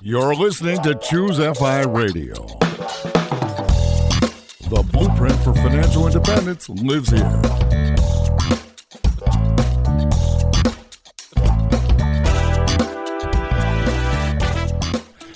You're listening to ChooseFI Radio. The blueprint for financial independence lives here.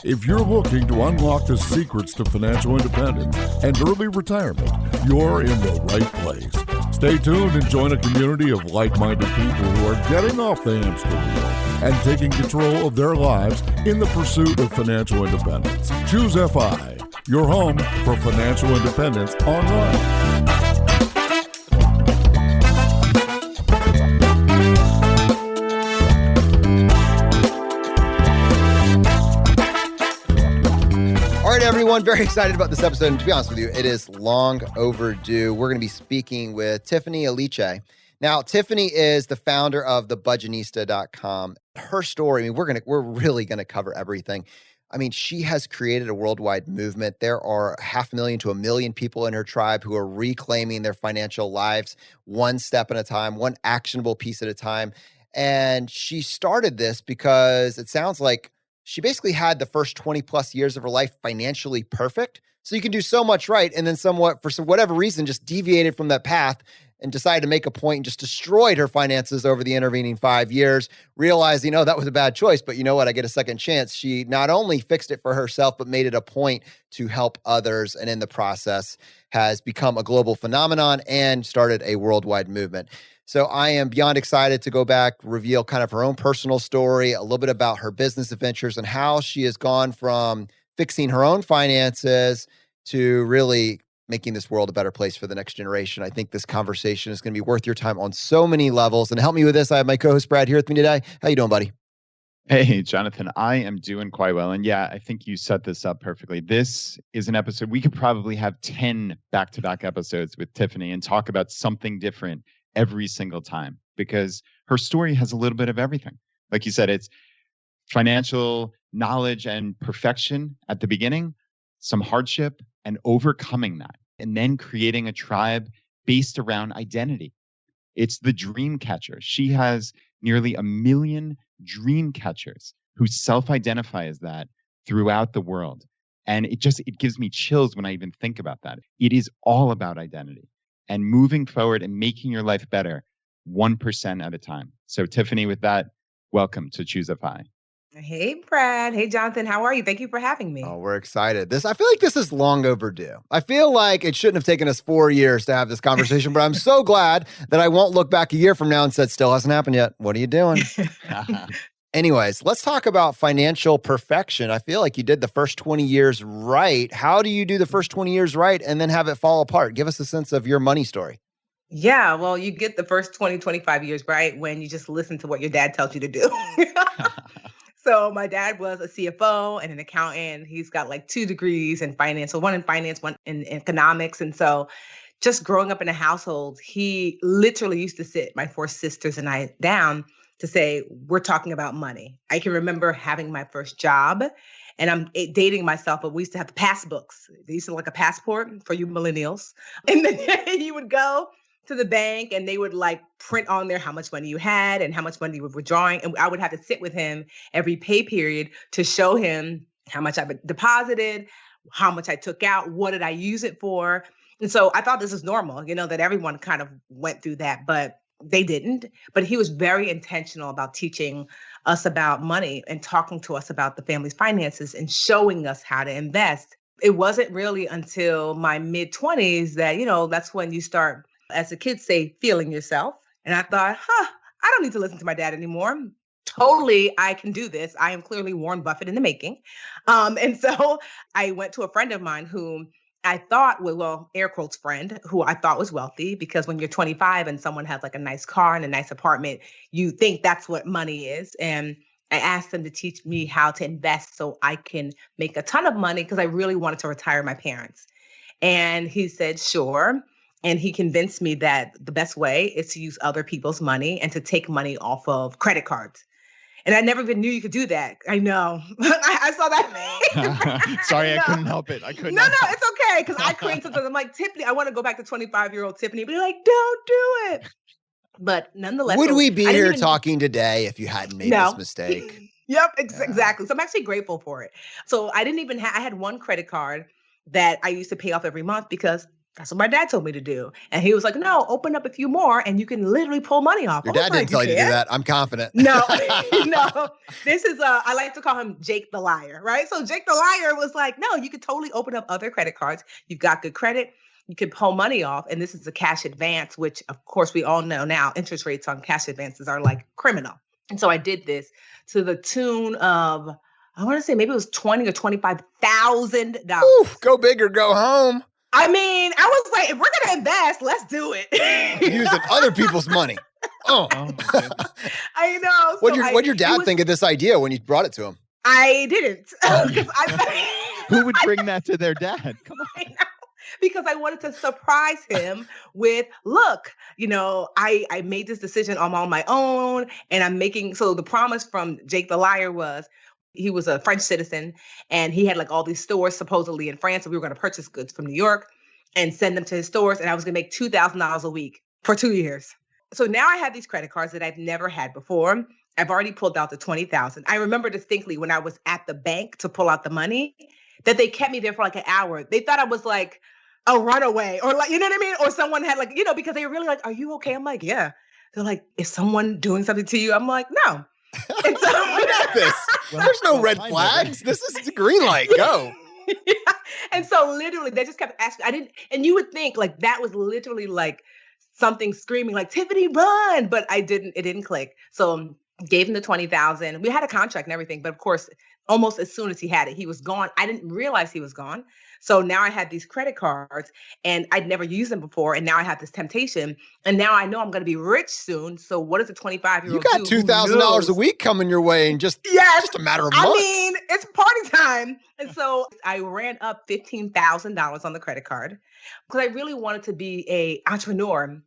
If you're looking to unlock the secrets to financial independence and early retirement, you're in the right place. Stay tuned and join a community of like-minded people who are getting off the hamster wheel and taking control of their lives in the pursuit of financial independence. ChooseFI, your home for financial independence online. All right, everyone, very excited about this episode. And to be honest with you, it is long overdue. We're going to be speaking with Tiffany Aliche. Now, Tiffany is the founder of the Budgetnista.com. Her story, I mean, we're really going to cover everything. I mean, she has created a worldwide movement. There are 500,000 to 1 million people in her tribe who are reclaiming their financial lives one step at a time, one actionable piece at a time. And she started this because it sounds like she basically had the first 20 plus years of her life financially perfect. So you can do so much right. And then for whatever reason, just deviated from that path and decided to make a point and just destroyed her finances over the intervening 5 years, realizing, that was a bad choice. But you know what? I get a second chance. She not only fixed it for herself, but made it a point to help others. And in the process has become a global phenomenon and started a worldwide movement. So I am beyond excited to go back, reveal kind of her own personal story, a little bit about her business adventures and how she has gone from fixing her own finances to really making this world a better place for the next generation. I think this conversation is going to be worth your time on so many levels. And to help me with this, I have my co-host Brad here with me today. How you doing, buddy? Hey, Jonathan, I am doing quite well. And yeah, I think you set this up perfectly. This is an episode, we could probably have 10 back-to-back episodes with Tiffany and talk about something different every single time, because her story has a little bit of everything. Like you said, it's financial knowledge and perfection at the beginning, some hardship and overcoming that, and then creating a tribe based around identity. It's the dream catcher. She has nearly 1 million dream catchers who self-identify as that throughout the world. And it gives me chills when I even think about that. It is all about identity and moving forward and making your life better 1% at a time. So Tiffany, with that, welcome to ChooseFI. Hey, Brad. Hey, Jonathan. How are you? Thank you for having me. Oh, we're excited. I feel like this is long overdue. I feel like it shouldn't have taken us 4 years to have this conversation, but I'm so glad that I won't look back a year from now and said, still hasn't happened yet. What are you doing? Anyways, let's talk about financial perfection. I feel like you did the first 20 years right. How do you do the first 20 years right and then have it fall apart? Give us a sense of your money story. Yeah, well, you get the first 20, 25 years right when you just listen to what your dad tells you to do. So my dad was a CFO and an accountant. He's got like 2 degrees in finance. So one in finance, one in economics. And so just growing up in a household, he literally used to sit my 4 sisters and I down to say, we're talking about money. I can remember having my first job and I'm dating myself, but we used to have the passbooks. They used to like a passport for you millennials. And then you would go to the bank and they would like print on there how much money you had and how much money you were withdrawing. And I would have to sit with him every pay period to show him how much I deposited, how much I took out, what did I use it for. And so I thought this was normal, that everyone kind of went through that, but they didn't. But he was very intentional about teaching us about money and talking to us about the family's finances and showing us how to invest. It wasn't really until my mid-20s that, that's when you start, as the kids say, feeling yourself. And I thought, I don't need to listen to my dad anymore. Totally, I can do this. I am clearly Warren Buffett in the making. And so I went to a friend of mine who I thought, air quotes friend, who I thought was wealthy, because when you're 25 and someone has like a nice car and a nice apartment, you think that's what money is. And I asked them to teach me how to invest so I can make a ton of money because I really wanted to retire my parents. And he said, sure. And he convinced me that the best way is to use other people's money and to take money off of credit cards. And I never even knew you could do that. I know. I saw that. Sorry, I couldn't help it. It's okay. Because I cringed sometimes. I'm like, Tiffany, I want to go back to 25-year-old Tiffany, but you're like, don't do it. But nonetheless. Would we be here talking today if you hadn't made this mistake? Yep, exactly. So I'm actually grateful for it. So I didn't even I had one credit card that I used to pay off every month because that's what my dad told me to do. And he was like, no, open up a few more and you can literally pull money off. Your dad didn't tell you to do that. I'm confident. No, no. This is, I like to call him Jake the liar, right? So Jake the liar was like, no, you could totally open up other credit cards. You've got good credit. You can pull money off. And this is a cash advance, which of course we all know now interest rates on cash advances are like criminal. And so I did this to the tune of, I want to say maybe it was $20,000 or $25,000. Go big or go home. I mean, I was like, if we're going to invest, let's do it. Using other people's money. Oh, I know. What'd your dad think of this idea when you brought it to him? I didn't. Who would bring that to their dad? Come on. I know. Because I wanted to surprise him with, look, I made this decision on my own and I'm making, so the promise from Jake the liar was, he was a French citizen and he had like all these stores supposedly in France. And we were going to purchase goods from New York and send them to his stores. And I was going to make $2,000 a week for 2 years. So now I have these credit cards that I've never had before. I've already pulled out the $20,000. I remember distinctly when I was at the bank to pull out the money that they kept me there for like an hour. They thought I was like a runaway or like, you know what I mean? Or someone had like, because they were really like, are you okay? I'm like, yeah. They're like, is someone doing something to you? I'm like, no. And so, I got this. There's no red flags. This is the green light. Go. Yeah. And so literally they just kept asking. And you would think like that was literally like something screaming like Tiffany run, but it didn't click. So gave him the 20,000. We had a contract and everything, but of course, almost as soon as he had it, he was gone. I didn't realize he was gone. So now I had these credit cards and I'd never used them before. And now I have this temptation. And now I know I'm going to be rich soon. So what does a 25-year-old do? You got $2,000 a week coming your way in just a matter of months. I mean, it's party time. And so I ran up $15,000 on the credit card because I really wanted to be an entrepreneur.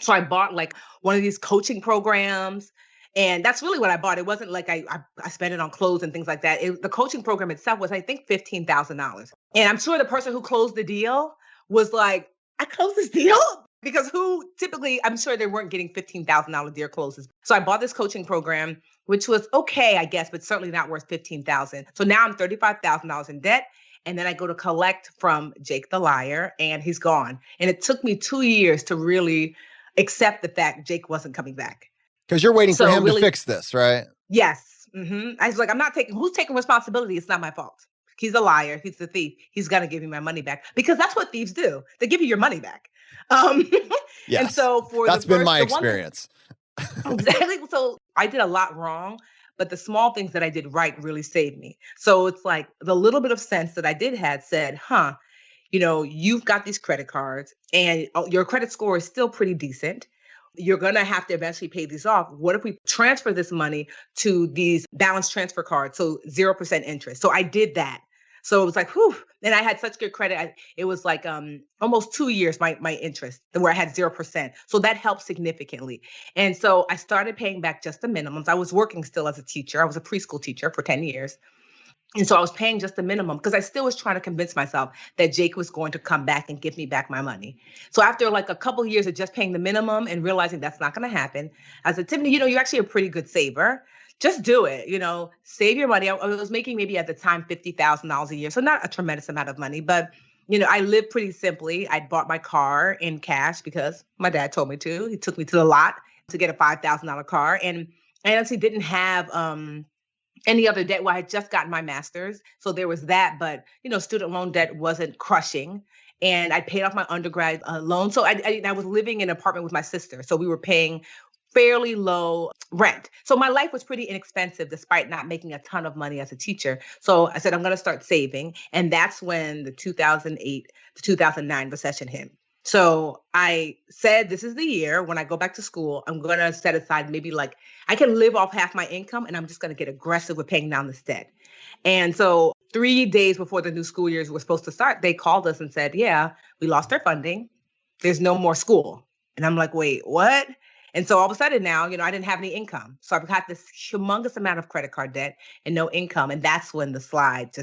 So I bought like one of these coaching programs. And that's really what I bought. It wasn't like I spent it on clothes and things like that. The coaching program itself was, I think, $15,000. And I'm sure the person who closed the deal was like, I closed this deal? Because typically, I'm sure they weren't getting $15,000 deal closes. So I bought this coaching program, which was okay, I guess, but certainly not worth $15,000. So now I'm $35,000 in debt. And then I go to collect from Jake the liar and he's gone. And it took me 2 years to really accept the fact Jake wasn't coming back. Because you're waiting for him to fix this, right? Yes. Mm-hmm. I was like, who's taking responsibility? It's not my fault. He's a liar. He's a thief. He's going to give me my money back because that's what thieves do. They give you your money back. Yes. And so that's been my experience. Exactly. So I did a lot wrong, but the small things that I did right really saved me. So it's like the little bit of sense that I did had said, you've got these credit cards and your credit score is still pretty decent. You're going to have to eventually pay these off. What if we transfer this money to these balance transfer cards? So 0% interest. So I did that. So it was like, whew. And I had such good credit. It was like almost 2 years, my interest, where I had 0%. So that helped significantly. And so I started paying back just the minimums. I was working still as a teacher. I was a preschool teacher for 10 years. And so I was paying just the minimum because I still was trying to convince myself that Jake was going to come back and give me back my money. So after like a couple of years of just paying the minimum and realizing that's not going to happen, I said, Tiffany, you're actually a pretty good saver. Just do it, save your money. I was making maybe at the time $50,000 a year. So not a tremendous amount of money, but I lived pretty simply. I bought my car in cash because my dad told me to. He took me to the lot to get a $5,000 car. And I honestly didn't have any other debt. Well, I had just gotten my master's. So there was that, but student loan debt wasn't crushing. And I paid off my undergrad loan. So I was living in an apartment with my sister. So we were paying fairly low rent. So my life was pretty inexpensive despite not making a ton of money as a teacher. So I said, I'm going to start saving. And that's when the 2008 to 2009 recession hit. So I said, this is the year when I go back to school, I'm going to set aside maybe like I can live off half my income and I'm just going to get aggressive with paying down this debt. And so 3 days before the new school years were supposed to start, they called us and said, yeah, we lost our funding. There's no more school. And I'm like, wait, what? And so all of a sudden now, I didn't have any income. So I've got this humongous amount of credit card debt and no income. And that's when the slide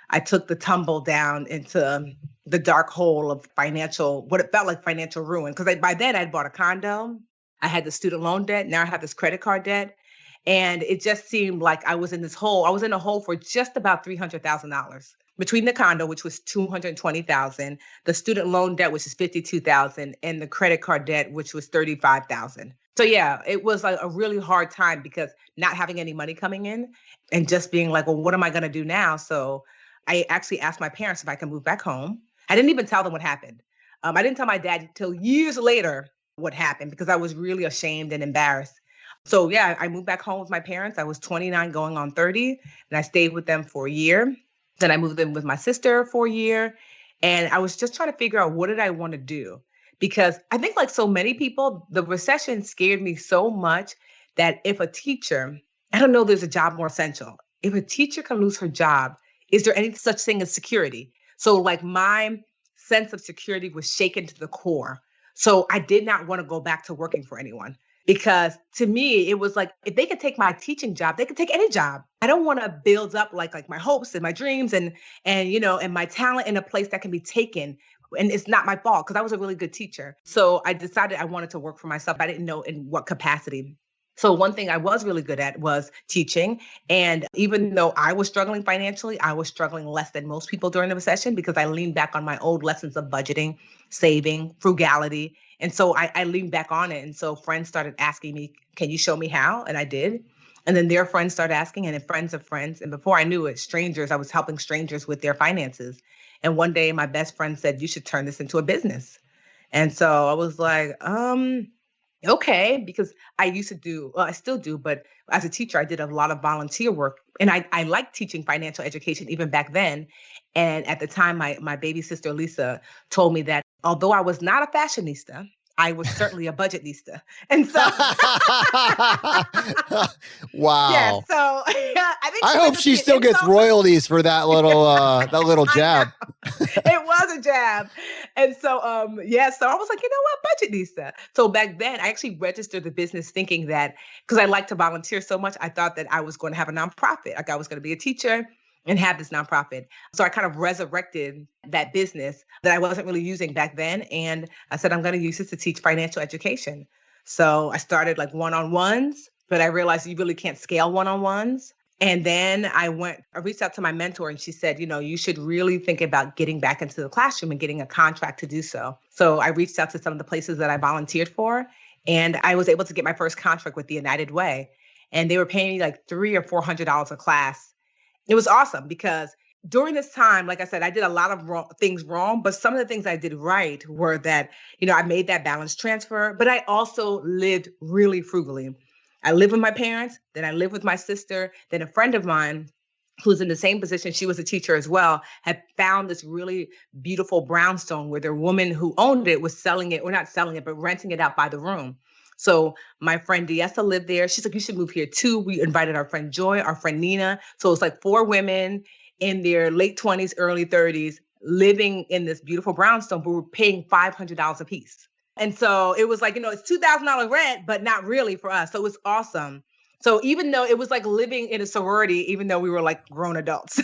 I took the tumble down into the dark hole of what it felt like financial ruin. Because by then I'd bought a condo. I had the student loan debt. Now I have this credit card debt. And it just seemed like I was in this hole. I was in a hole for just about $300,000 between the condo, which was $220,000, the student loan debt, which is $52,000, and the credit card debt, which was $35,000. So yeah, it was like a really hard time because not having any money coming in and just being like, well, what am I going to do now? So I actually asked my parents if I could move back home. I didn't even tell them what happened. I didn't tell my dad until years later what happened because I was really ashamed and embarrassed. So yeah, I moved back home with my parents. I was 29 going on 30, and I stayed with them for a year. Then I moved in with my sister for a year. And I was just trying to figure out what did I want to do? Because I think like so many people, the recession scared me so much that if a teacher, I don't know, there's a job more essential. If a teacher can lose her job, is there any such thing as security? So like my sense of security was shaken to the core. So I did not want to go back to working for anyone. Because to me, it was like, if they could take my teaching job, they could take any job. I don't want to build up like my hopes and my dreams and my talent in a place that can be taken. And it's not my fault because I was a really good teacher. So I decided I wanted to work for myself. I didn't know in what capacity. So one thing I was really good at was teaching. And even though I was struggling financially, I was struggling less than most people during the recession because I leaned back on my old lessons of budgeting, saving, frugality. And so I leaned back on it. And so friends started asking me, can you show me how? And I did. And then their friends started asking, and then friends of friends. And before I knew it, strangers, I was helping strangers with their finances. And one day my best friend said, you should turn this into a business. And so I was like, okay, because I used to do, well, I still do, but as a teacher, I did a lot of volunteer work. And I liked teaching financial education even back then. And at the time, my baby sister, Lisa, told me that although I was not a fashionista, I was certainly a budgetnista. And so wow. Yeah, so I think I hope she still gets royalties for that little jab. It was a jab. And so so I was like, you know what, budgetnista. So back then I actually registered the business thinking that because I like to volunteer so much, I thought that I was going to have a nonprofit. Like I was going to be a teacher and have this nonprofit. So I kind of resurrected that business that I wasn't really using back then. And I said, I'm going to use this to teach financial education. So I started like one-on-ones, but I realized you really can't scale one-on-ones. And then I reached out to my mentor and she said, you should really think about getting back into the classroom and getting a contract to do so. So I reached out to some of the places that I volunteered for, and I was able to get my first contract with the United Way. And they were paying me like $300 or $400 a class. It was awesome because during this time, like I said, I did a lot of things wrong, but some of the things I did right were that, I made that balance transfer, but I also lived really frugally. I lived with my parents, then I lived with my sister, then a friend of mine who's in the same position, she was a teacher as well, had found this really beautiful brownstone where the woman who owned it was selling it, or not selling it, but renting it out by the room. So my friend Diesa lived there. She's like, you should move here too. We invited our friend Joy, our friend Nina. So it's like 4 women in their late 20s, early 30s, living in this beautiful brownstone, but we're paying $500 a piece. And so it was like, it's $2,000 rent, but not really for us. So it was awesome. So even though it was like living in a sorority, even though we were like grown adults.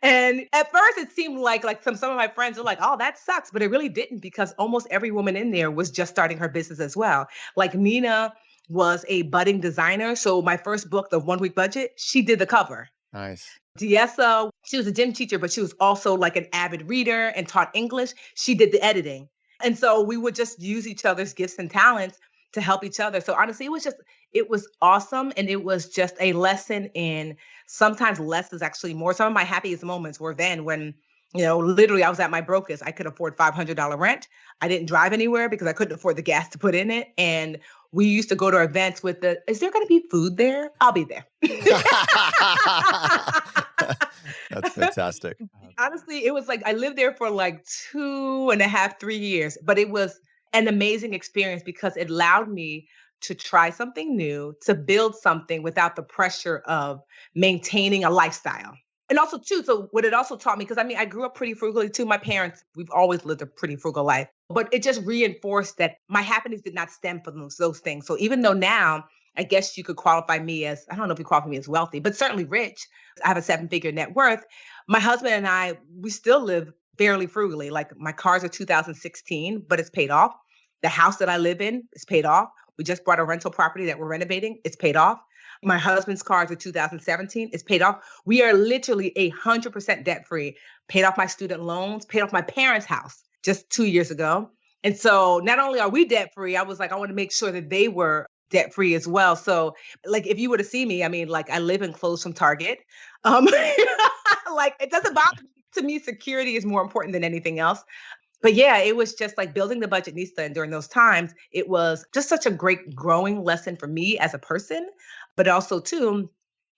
And at first it seemed like some of my friends were like, oh, that sucks. But it really didn't, because almost every woman in there was just starting her business as well. Like Nina was a budding designer. So my first book, The 1 Week Budget, she did the cover. Nice. Diesa, she was a gym teacher, but she was also like an avid reader and taught English. She did the editing. And so we would just use each other's gifts and talents to help each other. So honestly, it was awesome. And it was just a lesson in sometimes less is actually more. Some of my happiest moments were then when, literally I was at my brokest. I could afford $500 rent. I didn't drive anywhere because I couldn't afford the gas to put in it. And we used to go to events with is there going to be food there? I'll be there. That's fantastic. Honestly, it was like I lived there for like 2.5, 3 years, but it was an amazing experience because it allowed me to try something new, to build something without the pressure of maintaining a lifestyle. And also too, so what it also taught me, because I grew up pretty frugally too. My parents, we've always lived a pretty frugal life, but it just reinforced that my happiness did not stem from those things. So even though now, I guess you could qualify me as, I don't know if you qualify me as wealthy, but certainly rich. I have a 7-figure net worth. My husband and I, we still live fairly frugally. Like my cars are 2016, but it's paid off. The house that I live in is paid off. We just bought a rental property that we're renovating. It's paid off. My husband's car is a 2017. It's paid off. We are literally 100% debt-free. Paid off my student loans, paid off my parents' house just 2 years ago. And so not only are we debt-free, I was like, I want to make sure that they were debt-free as well. So like, if you were to see me, I mean, like I live in clothes from Target. Like it doesn't bother me. To me, security is more important than anything else. But yeah, it was just like building the Budgetnista. And during those times, it was just such a great growing lesson for me as a person, but also too,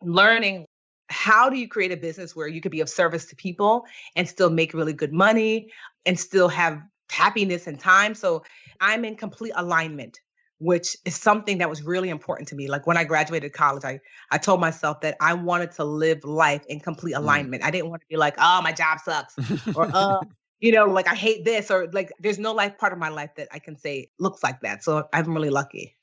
learning how do you create a business where you could be of service to people and still make really good money and still have happiness and time. So I'm in complete alignment, which is something that was really important to me. Like when I graduated college, I told myself that I wanted to live life in complete alignment. I didn't want to be like, oh, my job sucks or, like I hate this, or like there's no part of my life that I can say looks like that. So I'm really lucky.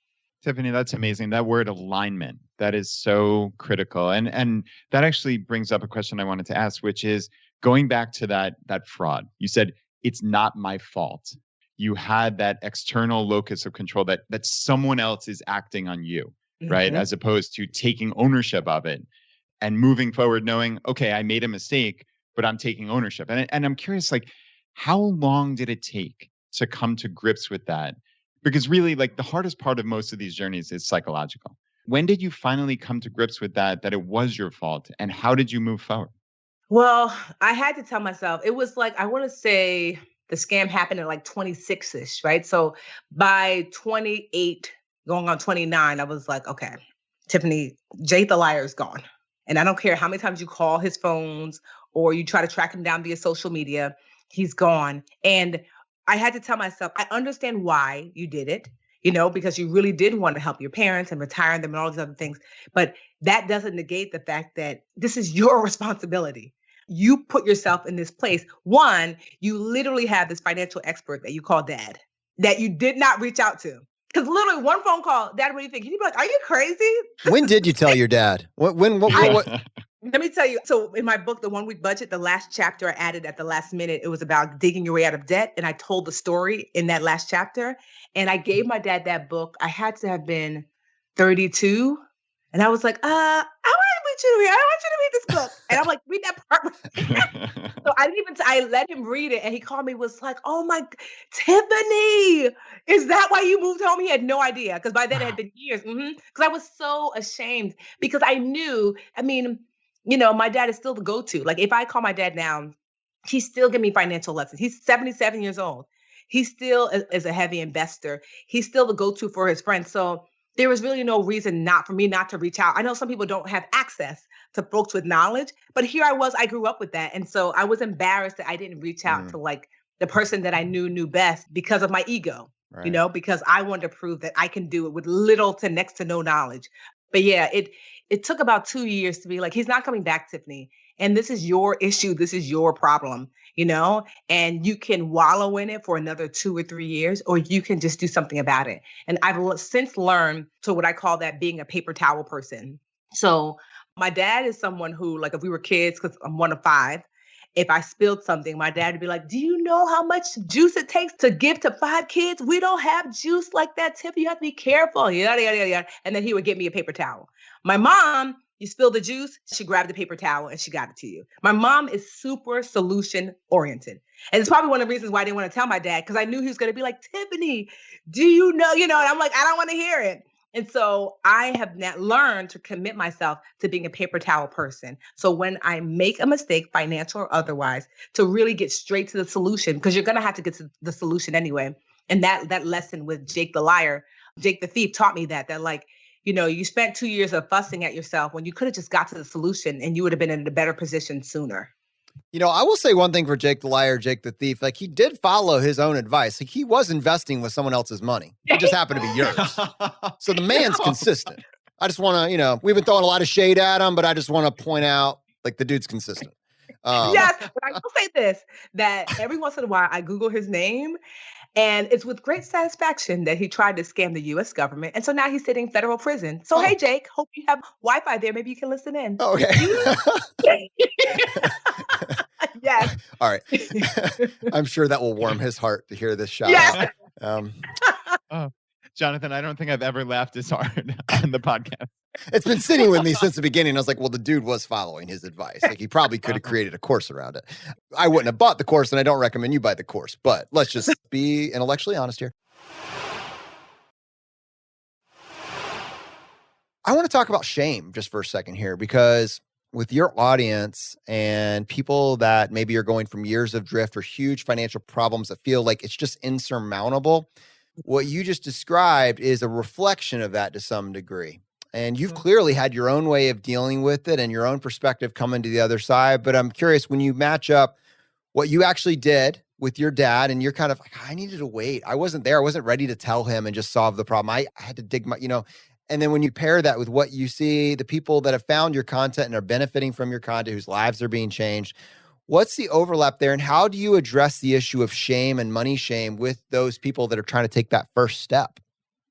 Tiffany, that's amazing. That word alignment, that is so critical. And that actually brings up a question I wanted to ask, which is going back to that fraud. You said, it's not my fault. You had that external locus of control that someone else is acting on you, right? As opposed to taking ownership of it and moving forward knowing, okay, I made a mistake, but I'm taking ownership. And I'm curious, like, how long did it take to come to grips with that? Because really, like, the hardest part of most of these journeys is psychological. When did you finally come to grips with that it was your fault? And how did you move forward? Well, I had to tell myself, it was like, I want to say the scam happened at like 26-ish, right? So by 28, going on 29, I was like, okay, Tiffany, Jake the liar is gone. And I don't care how many times you call his phones or you try to track him down via social media, he's gone. And I had to tell myself, I understand why you did it, because you really did want to help your parents and retire them and all these other things. But that doesn't negate the fact that this is your responsibility. You put yourself in this place. One, you literally have this financial expert that you call dad that you did not reach out to. Because literally one phone call, Dad, what do you think? He'd be like, are you crazy? When did you tell your dad? What? Let me tell you. So in my book, The 1 Week Budget, the last chapter I added at the last minute, it was about digging your way out of debt. And I told the story in that last chapter. And I gave my dad that book. I had to have been 32. And I was like, I want you to read this book. And I'm like, read that part. So I let him read it. And he called me, was like, oh my, Tiffany, is that why you moved home? He had no idea. Because by then it had been years. Because I was so ashamed because I knew, my dad is still the go-to. Like if I call my dad now, he still give me financial lessons. He's 77 years old. He still is a heavy investor. He's still the go-to for his friends. So there was really no reason for me not to reach out. I know some people don't have access to folks with knowledge, but here I grew up with that. And so I was embarrassed that I didn't reach out to like the person that I knew best because of my ego, right. Because I wanted to prove that I can do it with little to next to no knowledge. But yeah, it took about 2 years to be like, he's not coming back, Tiffany. And this is your issue. This is your problem, and you can wallow in it for another 2 or 3 years, or you can just do something about it. And I've since learned to what I call that being a paper towel person. So my dad is someone who, like, if we were kids, because I'm one of 5, if I spilled something, my dad would be like, do you know how much juice it takes to give to 5 kids? We don't have juice like that, Tiff. You have to be careful, yada, yada, yada, yada. And then he would get me a paper towel. My mom, you spill the juice, she grabbed the paper towel and she got it to you. My mom is super solution oriented. And it's probably one of the reasons why I didn't want to tell my dad, because I knew he was going to be like, Tiffany, do you know, and I'm like, I don't want to hear it. And so I have now learned to commit myself to being a paper towel person. So when I make a mistake, financial or otherwise, to really get straight to the solution, because you're going to have to get to the solution anyway. And that lesson with Jake the liar, Jake the thief taught me that like, you spent 2 years of fussing at yourself when you could have just got to the solution and you would have been in a better position sooner. I will say one thing for Jake the liar, Jake the thief. Like, he did follow his own advice. Like, he was investing with someone else's money. It just happened to be yours. So the man's consistent. I just want to, we've been throwing a lot of shade at him, but I just want to point out, like, the dude's consistent. Yes, but I will say this, that every once in a while I Google his name, and it's with great satisfaction that he tried to scam the U.S. government. And so now he's sitting in federal prison. So, Hey, Jake, hope you have Wi-Fi there. Maybe you can listen in. Okay. Yes. All right. I'm sure that will warm his heart to hear this shout out. Jonathan, I don't think I've ever laughed this hard on the podcast. It's been sitting with me since the beginning. I was like, well, the dude was following his advice. Like he probably could have created a course around it. I wouldn't have bought the course, and I don't recommend you buy the course, but let's just be intellectually honest here. I want to talk about shame just for a second here, because with your audience and people that maybe are going from years of drift or huge financial problems that feel like it's just insurmountable, what you just described is a reflection of that to some degree. And you've clearly had your own way of dealing with it and your own perspective coming to the other side. But I'm curious, when you match up what you actually did with your dad, and you're kind of like, I needed to wait. I wasn't there. I wasn't ready to tell him and just solve the problem. I had to dig my, and then when you pair that with what you see, the people that have found your content and are benefiting from your content, whose lives are being changed, what's the overlap there? And how do you address the issue of shame and money shame with those people that are trying to take that first step?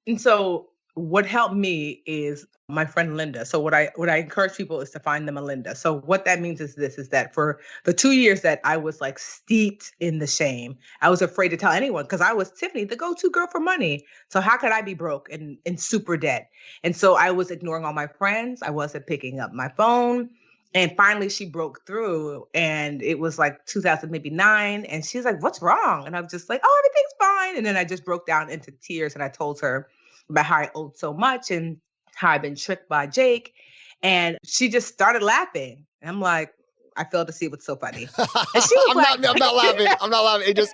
And so what helped me is my friend Linda. So what I encourage people is to find them a Linda. So what that means is this, is that for the 2 years that I was like steeped in the shame, I was afraid to tell anyone because I was Tiffany, the go-to girl for money. So how could I be broke and in super debt? And so I was ignoring all my friends. I wasn't picking up my phone. And finally she broke through, and it was like 2009. And she's like, what's wrong? And I'm just like, oh, everything's fine. And then I just broke down into tears, and I told her about how I owed so much and how I've been tricked by Jake. And she just started laughing. And I'm like, I failed to see what's so funny. And she was I'm not laughing. I'm not laughing. It just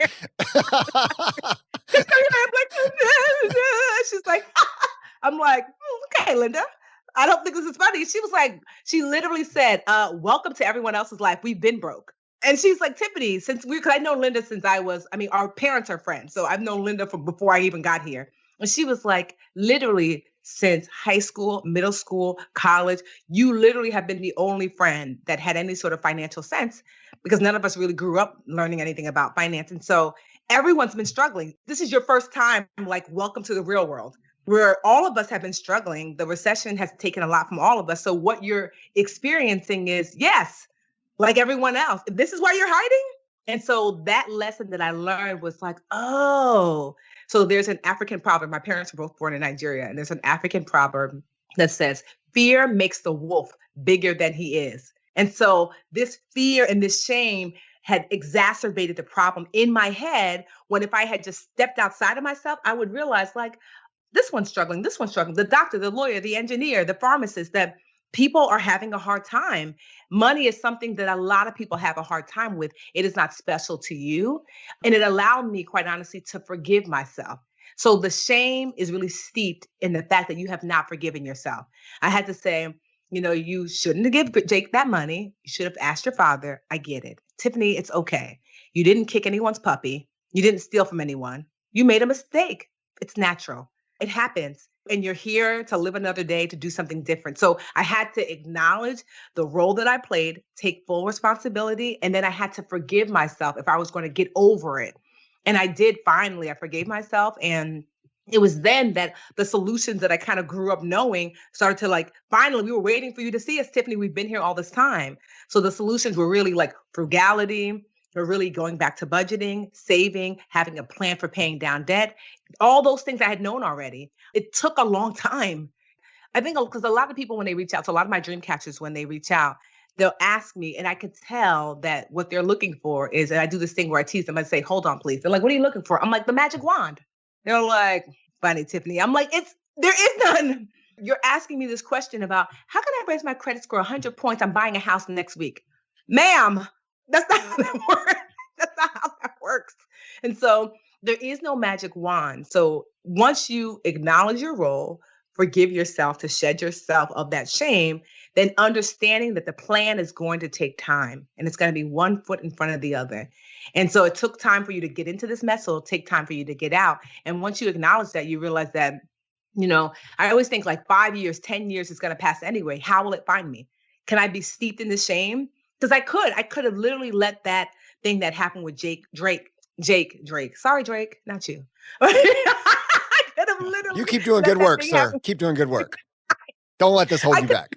she's like, I'm like, okay, Linda, I don't think this is funny. She was like, she literally said, welcome to everyone else's life. We've been broke. And she's like, Tiffany, because I know Linda since our parents are friends. So I've known Linda from before I even got here. And she was like, literally since high school, middle school, college, you literally have been the only friend that had any sort of financial sense, because none of us really grew up learning anything about finance. And so everyone's been struggling. This is your first time, like, welcome to the real world, where all of us have been struggling. The recession has taken a lot from all of us. So what you're experiencing is, yes, like everyone else, this is why you're hiding. And so that lesson that I learned was like, oh, so there's an African proverb. My parents were both born in Nigeria. And there's an African proverb that says, fear makes the wolf bigger than he is. And so this fear and this shame had exacerbated the problem in my head, when if I had just stepped outside of myself, I would realize, like, this one's struggling, the doctor, the lawyer, the engineer, the pharmacist, that people are having a hard time. Money is something that a lot of people have a hard time with. It is not special to you. And it allowed me, quite honestly, to forgive myself. So the shame is really steeped in the fact that you have not forgiven yourself. I had to say, you shouldn't have given Jake that money. You should have asked your father. I get it. Tiffany, it's okay. You didn't kick anyone's puppy. You didn't steal from anyone. You made a mistake. It's natural. It happens. And you're here to live another day, to do something different. So I had to acknowledge the role that I played, take full responsibility. And then I had to forgive myself if I was going to get over it. And I did finally. I forgave myself. And it was then that the solutions that I kind of grew up knowing started to, like, finally, we were waiting for you to see us, Tiffany. We've been here all this time. So the solutions were really like frugality. We're really going back to budgeting, saving, having a plan for paying down debt, all those things I had known already. It took a long time. I think because a lot of people, when they reach out, so a lot of my dream catchers, when they reach out, they'll ask me, and I could tell that what they're looking for is, and I do this thing where I tease them, I say, hold on, please. They're like, what are you looking for? I'm like, the magic wand. They're like, funny, Tiffany. I'm like, there is none. You're asking me this question about, how can I raise my credit score 100 points? I'm buying a house next week. Ma'am, that's not how that works. That's not how that works. And so there is no magic wand. So once you acknowledge your role, forgive yourself, to shed yourself of that shame, then understanding that the plan is going to take time, and it's going to be one foot in front of the other. And so it took time for you to get into this mess. So it'll take time for you to get out. And once you acknowledge that, you realize that, I always think like 5 years, 10 years is going to pass anyway. How will it find me? Can I be steeped in the shame? Because I could have literally let that thing that happened with Drake. Sorry, Drake, not you. I could have literally. You keep doing good work, sir. Keep doing good work. Don't let this hold you back.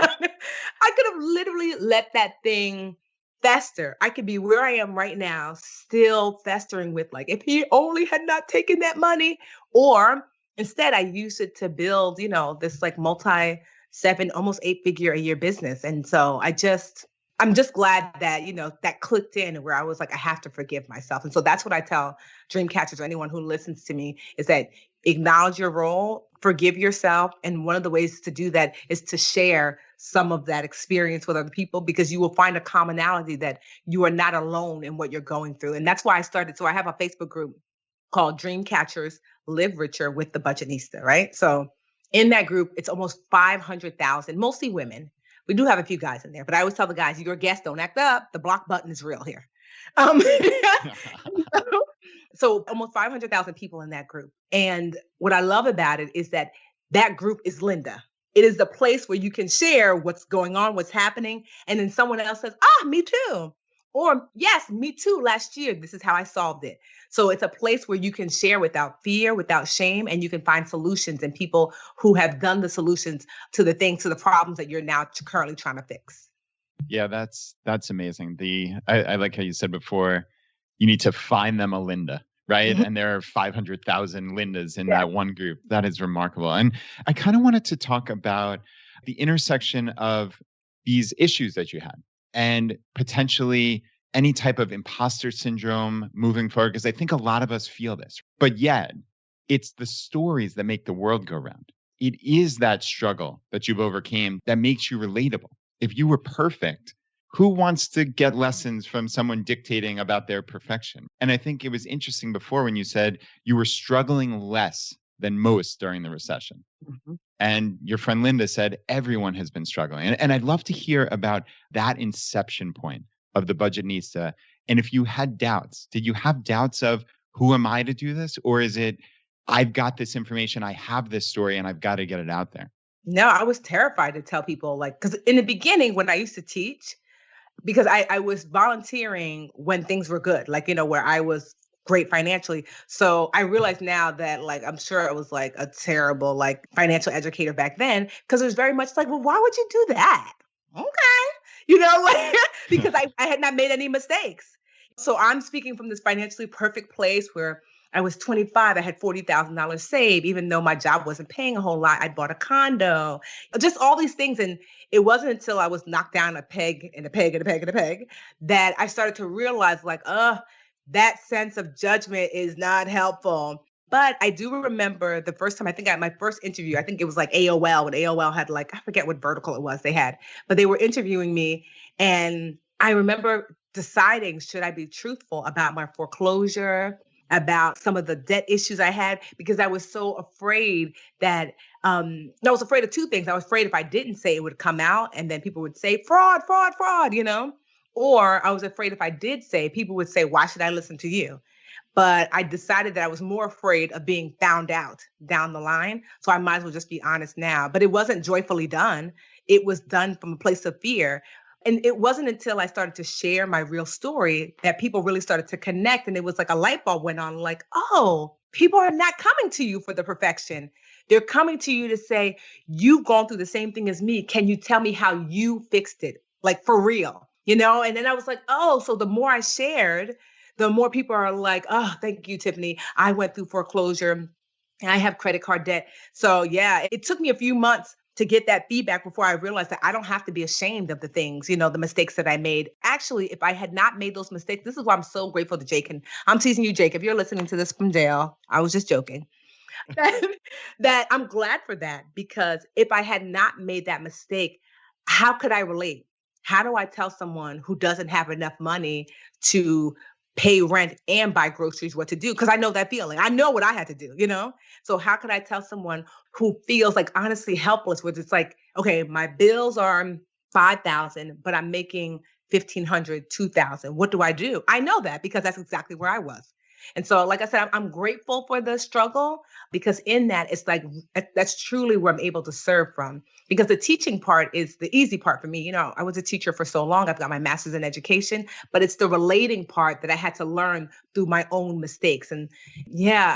I could have literally let that thing fester. I could be where I am right now, still festering with, like, if he only had not taken that money, or instead I used it to build, this like multi 7, almost 8-figure a year business. And so I'm just glad that, that clicked in where I was like, I have to forgive myself. And so that's what I tell dream catchers or anyone who listens to me is that acknowledge your role, forgive yourself. And one of the ways to do that is to share some of that experience with other people, because you will find a commonality that you are not alone in what you're going through. And that's why I started. So I have a Facebook group called Dream Catchers Live Richer with the Budgetnista, right? So in that group, it's almost 500,000, mostly women. We do have a few guys in there, but I always tell the guys, your guests don't act up. The block button is real here. So almost 500,000 people in that group. And what I love about it is that group is Linda. It is the place where you can share what's going on, what's happening. And then someone else says, me too. Or yes, me too. Last year, this is how I solved it. So it's a place where you can share without fear, without shame, and you can find solutions and people who have done the solutions to the problems that you're now currently trying to fix. Yeah, that's amazing. I like how you said before, you need to find them a Linda, right? Mm-hmm. And there are 500,000 Lindas in that one group. That is remarkable. And I kind of wanted to talk about the intersection of these issues that you had and potentially any type of imposter syndrome moving forward, because I think a lot of us feel this, but yet it's the stories that make the world go round. It is that struggle that you've overcame that makes you relatable. If you were perfect, who wants to get lessons from someone dictating about their perfection? And I think it was interesting before when you said you were struggling less than most during the recession. Mm-hmm. And your friend Linda said everyone has been struggling. And I'd love to hear about that inception point of the Budgetnista. And if you had doubts, did you have doubts of who am I to do this? Or is it, I've got this information, I have this story, and I've got to get it out there? No, I was terrified to tell people, because in the beginning, when I used to teach, because I was volunteering when things were good, where I was great financially. So I realize now that I'm sure I was a terrible financial educator back then, because it was very much well, why would you do that? Okay. Because I had not made any mistakes. So I'm speaking from this financially perfect place where I was 25. I had $40,000 saved, even though my job wasn't paying a whole lot. I bought a condo, just all these things. And it wasn't until I was knocked down a peg and a peg and a peg and a peg that I started to realize that sense of judgment is not helpful. But I do remember the first time, I think my first interview, I think it was AOL, when AOL had I forget what vertical it was they had, but they were interviewing me. And I remember deciding, should I be truthful about my foreclosure, about some of the debt issues I had, because I was so afraid that, I was afraid of two things. I was afraid if I didn't say it would come out and then people would say fraud, fraud, fraud, or I was afraid if I did say, people would say, why should I listen to you? But I decided that I was more afraid of being found out down the line. So I might as well just be honest now. But it wasn't joyfully done. It was done from a place of fear. And it wasn't until I started to share my real story that people really started to connect. And it was a light bulb went on, oh, people are not coming to you for the perfection. They're coming to you to say, you've gone through the same thing as me. Can you tell me how you fixed it? For real, And then I was oh, so the more I shared, the more people are oh, thank you, Tiffany. I went through foreclosure and I have credit card debt. So yeah, it took me a few months to get that feedback before I realized that I don't have to be ashamed of the things, the mistakes that I made. Actually, if I had not made those mistakes, this is why I'm so grateful to Jake. And I'm teasing you, Jake. If you're listening to this from jail, I was just joking. that I'm glad for that, because if I had not made that mistake, how could I relate? How do I tell someone who doesn't have enough money to pay rent and buy groceries what to do? Because I know that feeling. I know what I had to do, So how could I tell someone who feels honestly helpless, where it's okay, my bills are $5,000, but I'm making $1,500, $2,000. What do I do? I know that because that's exactly where I was. And so, like I said, I'm grateful for the struggle, because in that, it's that's truly where I'm able to serve from. Because the teaching part is the easy part for me. I was a teacher for so long. I've got my master's in education, but it's the relating part that I had to learn through my own mistakes. And yeah,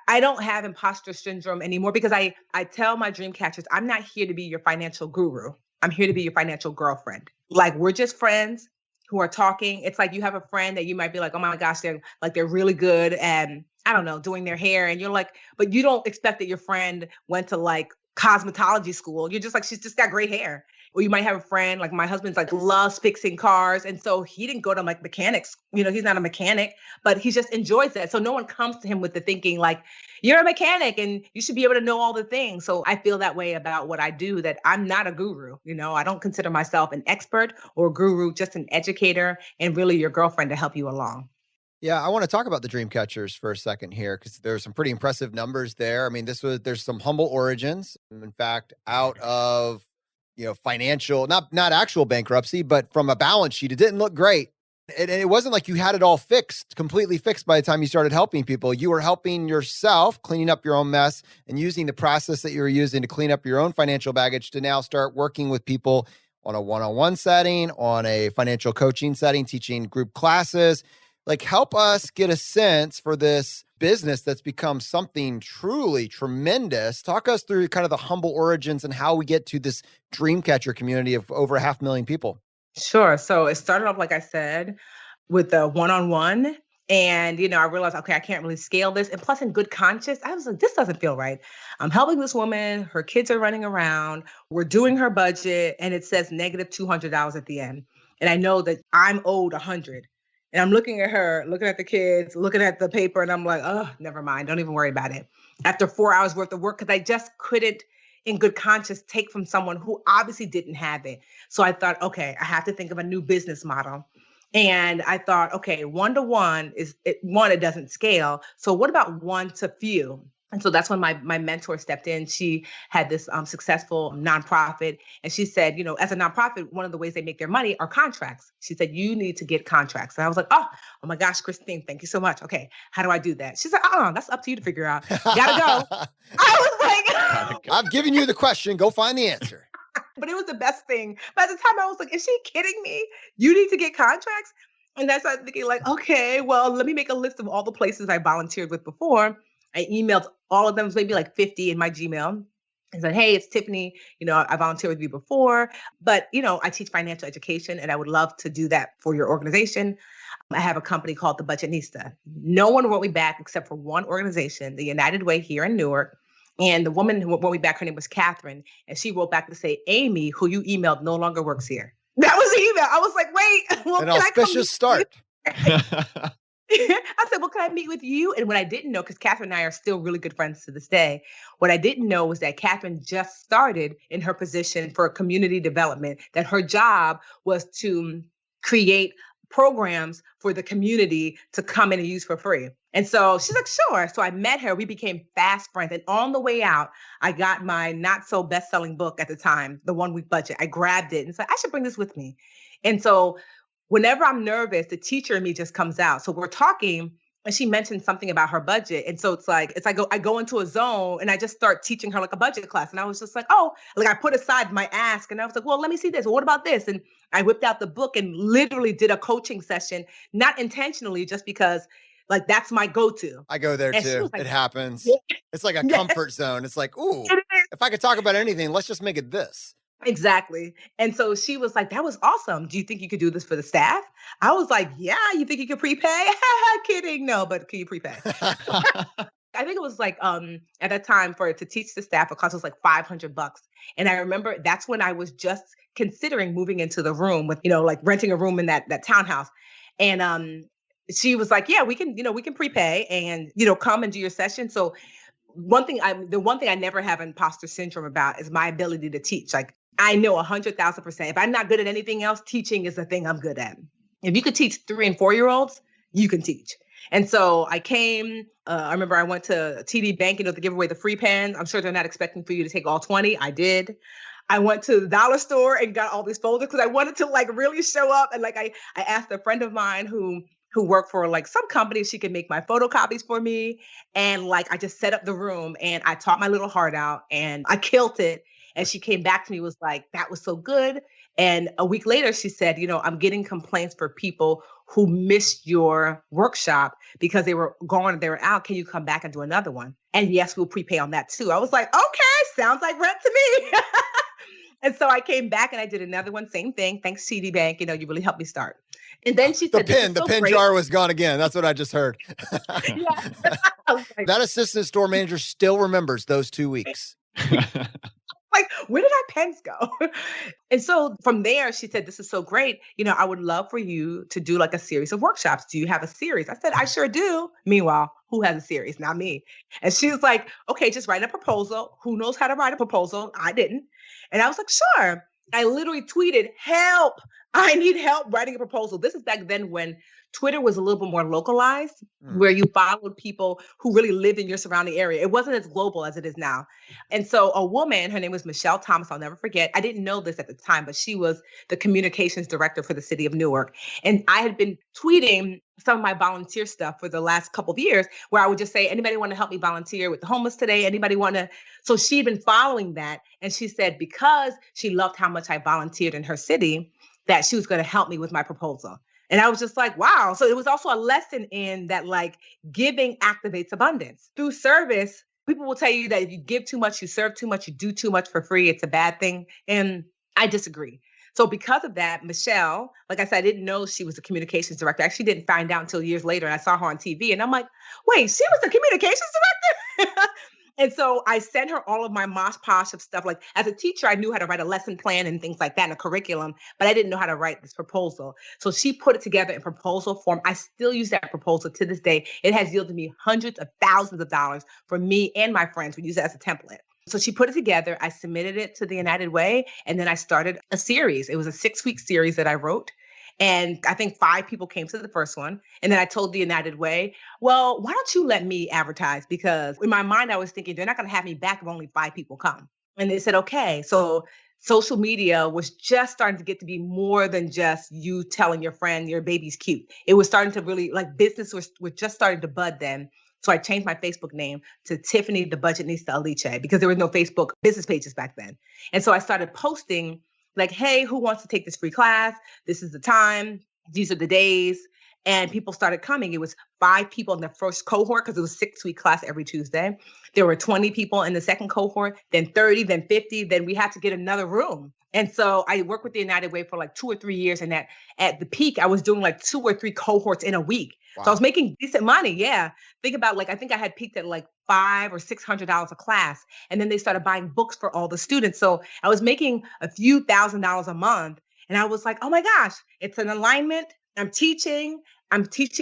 I don't have imposter syndrome anymore, because I tell my dream catchers, I'm not here to be your financial guru. I'm here to be your financial girlfriend. We're just friends who are talking. It's you have a friend that you might be oh my gosh, they're really good at, I don't know, doing their hair. And you're but you don't expect that your friend went to cosmetology school. You're just like, she's just got great hair. Or you might have a friend, like my husband's like loves fixing cars. And so he didn't go to like mechanics, he's not a mechanic, but he just enjoys that. So no one comes to him with the thinking like, you're a mechanic and you should be able to know all the things. So I feel that way about what I do, that I'm not a guru. I don't consider myself an expert or a guru, just an educator and really your girlfriend to help you along. Yeah, I want to talk about the dream catchers for a second here, because there's some pretty impressive numbers there. I mean, there's some humble origins. In fact, out of financial, not actual bankruptcy, but from a balance sheet, it didn't look great. And it wasn't like you had it all completely fixed by the time you started helping people. You were helping yourself, cleaning up your own mess and using the process that you were using to clean up your own financial baggage to now start working with people on a one-on-one setting, on a financial coaching setting, teaching group classes. Like, help us get a sense for this business that's become something truly tremendous. Talk us through kind of the humble origins and how we get to this Dreamcatcher community of over 500,000 people. Sure. So it started off, like I said, with the one-on-one. And, I realized, okay, I can't really scale this. And plus, in good conscience, I was like, this doesn't feel right. I'm helping this woman. Her kids are running around. We're doing her budget. And it says negative $200 at the end. And I know that I'm owed $100. And I'm looking at her, looking at the kids, looking at the paper, and I'm like, oh, never mind. Don't even worry about it. After 4 hours worth of work, because I just couldn't, in good conscience, take from someone who obviously didn't have it. So I thought, okay, I have to think of a new business model. And I thought, okay, one-to-one it doesn't scale. So what about one to few? And so that's when my mentor stepped in. She had this successful nonprofit. And she said, as a nonprofit, one of the ways they make their money are contracts. She said, you need to get contracts. And I was like, oh my gosh, Christine, thank you so much. Okay, how do I do that? She's like, that's up to you to figure out. Gotta go. I was like, I've given you the question. Go find the answer. But it was the best thing. By the time I was like, is she kidding me? You need to get contracts? And that's why I'm thinking like, okay, well, let me make a list of all the places I volunteered with before. I emailed all of them, maybe like 50 in my Gmail, and said, hey, it's Tiffany. I volunteered with you before, but, I teach financial education and I would love to do that for your organization. I have a company called the Budgetnista. No one wrote me back except for one organization, the United Way here in Newark. And the woman who wrote me back, her name was Catherine. And she wrote back to say, Amy, who you emailed, no longer works here. That was the email. I was like, wait, well, an auspicious start. I said, well, can I meet with you? And what I didn't know, because Catherine and I are still really good friends to this day, what I didn't know was that Catherine just started in her position for community development, that her job was to create programs for the community to come in and use for free. And so she's like, sure. So I met her. We became fast friends. And on the way out, I got my not so best-selling book at the time, The 1 Week Budget. I grabbed it and said, I should bring this with me. And so whenever I'm nervous, the teacher in me just comes out. So we're talking and she mentioned something about her budget. And so I go into a zone and I just start teaching her like a budget class. And I was just like, I put aside my ask and I was like, well, let me see this. Well, what about this? And I whipped out the book and literally did a coaching session, not intentionally, just because like that's my go-to. I go there too. Like, it happens. Yeah. It's like a comfort zone. It's like, ooh, if I could talk about anything, let's just make it this. Exactly. And so she was like, that was awesome. Do you think you could do this for the staff? I was like, yeah, you think you could prepay? Kidding. No, but can you prepay? I think it was like, at that time to teach the staff, it cost us like $500. And I remember that's when I was just considering moving into the room with, like renting a room in that townhouse. And, she was like, yeah, we can prepay and, come and do your session. So the one thing I never have imposter syndrome about is my ability to teach. Like I know 100,000%. If I'm not good at anything else, teaching is the thing I'm good at. If you could teach 3 and 4-year-olds, you can teach. And so I came, I remember I went to TD Bank, to give away the free pens. I'm sure they're not expecting for you to take all 20. I did. I went to the dollar store and got all these folders because I wanted to like really show up. And like I asked a friend of mine who worked for like some company, she could make my photocopies for me. And like, I just set up the room and I taught my little heart out and I killed it. And she came back to me, was like, that was so good. And a week later, she said, I'm getting complaints for people who missed your workshop because they were gone, they were out. Can you come back and do another one? And yes, we'll prepay on that too. I was like, okay, sounds like rent to me. And so I came back and I did another one, same thing. Thanks, TD Bank. You really helped me start. And then she said, the pen jar was gone again. That's what I just heard. Yeah. That assistant store manager still remembers those 2 weeks. Like, where did our pens go? And so from there, she said, this is so great. I would love for you to do like a series of workshops. Do you have a series? I said, I sure do. Meanwhile, who has a series? Not me. And she was like, okay, just write a proposal. Who knows how to write a proposal? I didn't. And I was like, sure. I literally tweeted, help. I need help writing a proposal. This is back then when Twitter was a little bit more localized, where you followed people who really lived in your surrounding area. It wasn't as global as it is now. And so a woman, her name was Michelle Thomas, I'll never forget. I didn't know this at the time, but she was the communications director for the city of Newark. And I had been tweeting some of my volunteer stuff for the last couple of years, where I would just say, anybody want to help me volunteer with the homeless today? Anybody want to? So she'd been following that. And she said, because she loved how much I volunteered in her city, that she was going to help me with my proposal. And I was just like, wow. So it was also a lesson in that, like, giving activates abundance. Through service, people will tell you that if you give too much, you serve too much, you do too much for free, it's a bad thing. And I disagree. So because of that, Michelle, like I said, I didn't know she was a communications director. I actually didn't find out until years later. And I saw her on TV and I'm like, wait, she was the communications director? And so I sent her all of my mosh posh of stuff. Like, as a teacher, I knew how to write a lesson plan and things like that in a curriculum, but I didn't know how to write this proposal. So she put it together in proposal form. I still use that proposal to this day. It has yielded me hundreds of thousands of dollars for me and my friends. We use it as a template. So she put it together. I submitted it to the United Way, and then I started a series. It was a 6-week series that I wrote. And I think 5 people came to the first one. And then I told the United Way, well, why don't you let me advertise? Because in my mind, I was thinking they're not going to have me back if only 5 people come. And they said, okay. So social media was just starting to get to be more than just you telling your friend your baby's cute. It was starting to really, like, business was just starting to bud then. So I changed my Facebook name to Tiffany the Budgetnista Aliche, because there was no Facebook business pages back then. And so I started posting like, hey, who wants to take this free class? This is the time. These are the days. And people started coming. It was 5 people in the first cohort, because it was a 6-week class every Tuesday. There were 20 people in the second cohort, then 30, then 50. Then we had to get another room. And so I worked with the United Way for like 2 or 3 years. And at the peak, I was doing like 2 or 3 cohorts in a week. Wow. So I was making decent money. Yeah. Think about, like, I think I had peaked at like $500 or $600 a class. And then they started buying books for all the students. So I was making a few $1,000s a month. And I was like, oh my gosh, it's an alignment. I'm teaching,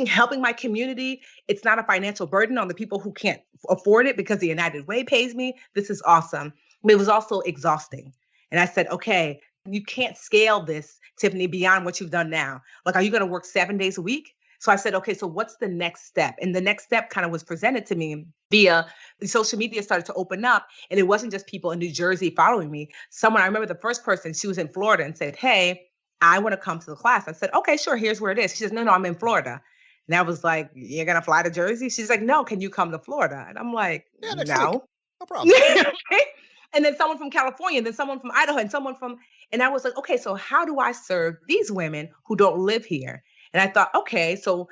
helping my community. It's not a financial burden on the people who can't afford it because the United Way pays me. This is awesome. But it was also exhausting. And I said, okay, you can't scale this, Tiffany, beyond what you've done now. Like, are you going to work 7 days a week? So I said, okay, so what's the next step? And the next step kind of was presented to me via the social media started to open up. And it wasn't just people in New Jersey following me. I remember the first person, she was in Florida and said, hey, I want to come to the class. I said, okay, sure. Here's where it is. She says, no, I'm in Florida. And I was like, you're going to fly to Jersey? She's like, no, can you come to Florida? And I'm like, yeah, no. No problem. And then someone from California, and then someone from Idaho, and I was like, okay, so how do I serve these women who don't live here? And I thought, okay, so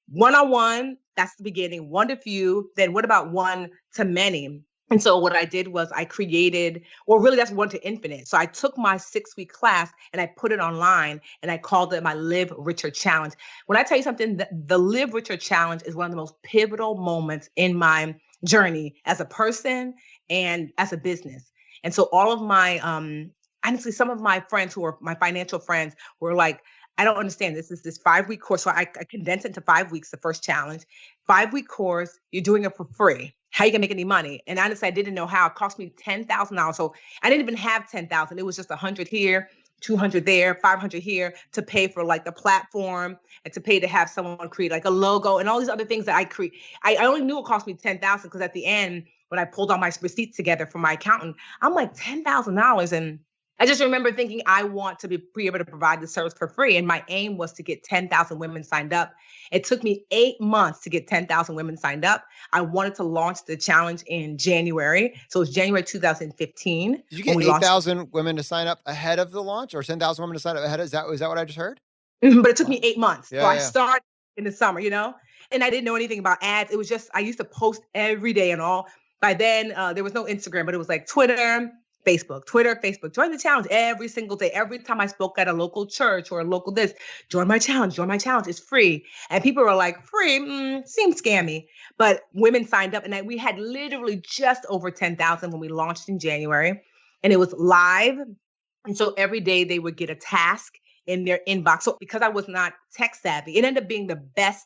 one-on-one, that's the beginning, one to few, then what about one to many? And so what I did was I created, well, really that's one to infinite. So I took my 6-week class and I put it online and I called it my Live Richer Challenge. When I tell you something, the Live Richer Challenge is one of the most pivotal moments in my journey as a person and as a business. And so all of my, honestly, some of my friends who are my financial friends were like, I don't understand. This is this 5-week course. So I condensed it into 5 weeks, the first challenge. 5-week course, you're doing it for free. How you gonna make any money? And honestly, I didn't know how. It cost me $10,000. So I didn't even have 10,000. It was just 100 here, 200 there, 500 here to pay for like the platform and to pay to have someone create like a logo and all these other things that I create. I only knew it cost me 10,000 because at the end, when I pulled all my receipts together from my accountant, I'm like $10,000. And I just remember thinking, I want to be able to provide the service for free. And my aim was to get 10,000 women signed up. It took me 8 months to get 10,000 women signed up. I wanted to launch the challenge in January. So it was January 2015. Did you get 8,000 women to sign up ahead of the launch, or 10,000 women to sign up ahead? Is that what I just heard? But it took me 8 months. Yeah, so I started in the summer, and I didn't know anything about ads. It was just, I used to post every day and all. By then, there was no Instagram, but it was like Twitter, Facebook, Twitter, Facebook, join the challenge every single day. Every time I spoke at a local church or a local this, join my challenge, it's free. And people were like, free, seems scammy. But women signed up and we had literally just over 10,000 when we launched in January, and it was live. And so every day they would get a task in their inbox. So because I was not tech savvy, it ended up being the best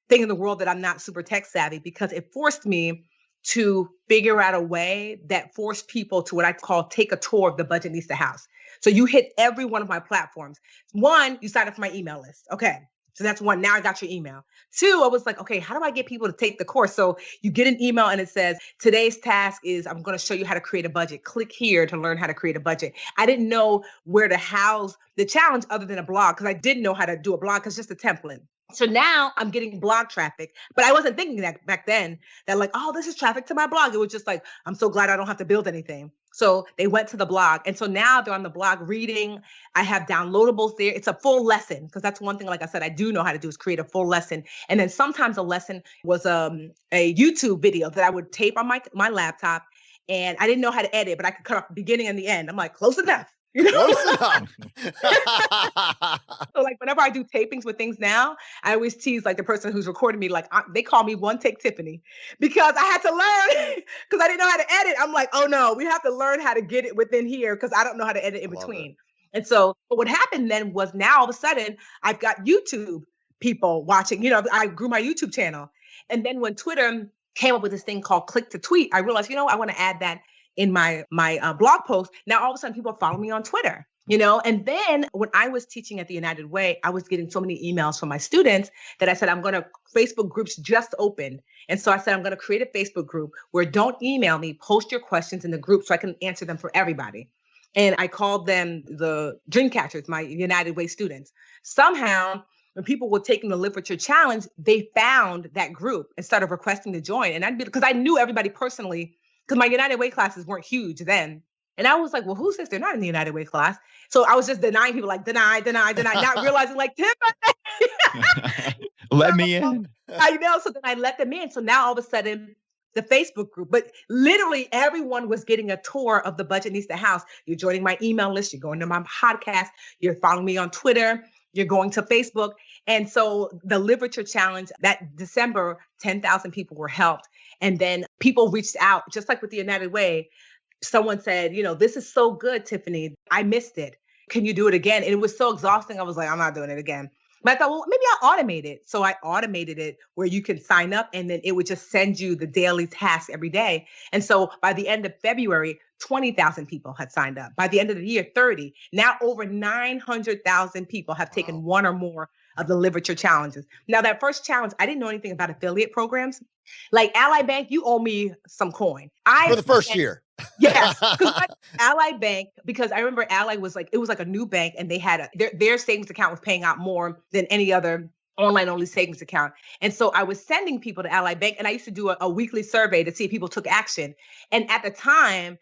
thing in the world that I'm not super tech savvy, because it forced me to figure out a way that forced people to what I call take a tour of the Budgetnista house. So you hit every one of my platforms. One, you sign up for my email list. Okay. So that's one. Now I got your email. Two, I was like, okay, how do I get people to take the course? So you get an email and it says, today's task is I'm going to show you how to create a budget. Click here to learn how to create a budget. I didn't know where to house the challenge other than a blog, because I didn't know how to do a blog because it's just a template. So now I'm getting blog traffic, but I wasn't thinking that back then that like, oh, this is traffic to my blog. It was just like, I'm so glad I don't have to build anything. So they went to the blog. And so now they're on the blog reading. I have downloadables there. It's a full lesson, because that's one thing, like I said, I do know how to do is create a full lesson. And then sometimes a lesson was a YouTube video that I would tape on my laptop. And I didn't know how to edit, but I could cut off the beginning and the end. I'm like, close enough. You know? Close enough. So like whenever I do tapings with things now, I always tease like the person who's recording me, like they call me One Take Tiffany, because I had to learn because I didn't know how to edit. I'm like, oh no, we have to learn how to get it within here because I don't know how to edit in between. And so what happened then was now all of a sudden I've got YouTube people watching, you know, I grew my YouTube channel. And then when Twitter came up with this thing called click to tweet, I realized, you know, I want to add that in my blog post. Now, all of a sudden people follow me on Twitter, you know? And then when I was teaching at the United Way, I was getting so many emails from my students that I said, Facebook groups just opened. And so I said, I'm going to create a Facebook group where don't email me, post your questions in the group so I can answer them for everybody. And I called them the Dream Catchers, my United Way students. Somehow, when people were taking the literature challenge, they found that group and started requesting to join. And because I knew everybody personally, because my United Way classes weren't huge then. And I was like, well, who's this? They're not in the United Way class. So I was just denying people, like, deny, not realizing like, Tiffany. Let me in. I know. So then I let them in. So now all of a sudden, the Facebook group, but literally everyone was getting a tour of the Budgetnista house. You're joining my email list. You're going to my podcast. You're following me on Twitter. You're going to Facebook. And so the literature challenge that December, 10,000 people were helped. And then people reached out, just like with the United Way. Someone said, you know, this is so good, Tiffany. I missed it. Can you do it again? And it was so exhausting. I was like, I'm not doing it again. But I thought, well, maybe I'll automate it. So I automated it where you can sign up and then it would just send you the daily tasks every day. And so by the end of February, 20,000 people had signed up. By the end of the year, 30. Now over 900,000 people have taken one or more of the literature challenges. Now that first challenge, I didn't know anything about affiliate programs. Like Ally Bank, you owe me some coin. For the first year. Yes. Ally Bank, because I remember Ally was like, it was like a new bank and they had their savings account was paying out more than any other online only savings account. And so I was sending people to Ally Bank and I used to do a weekly survey to see if people took action. And at the time,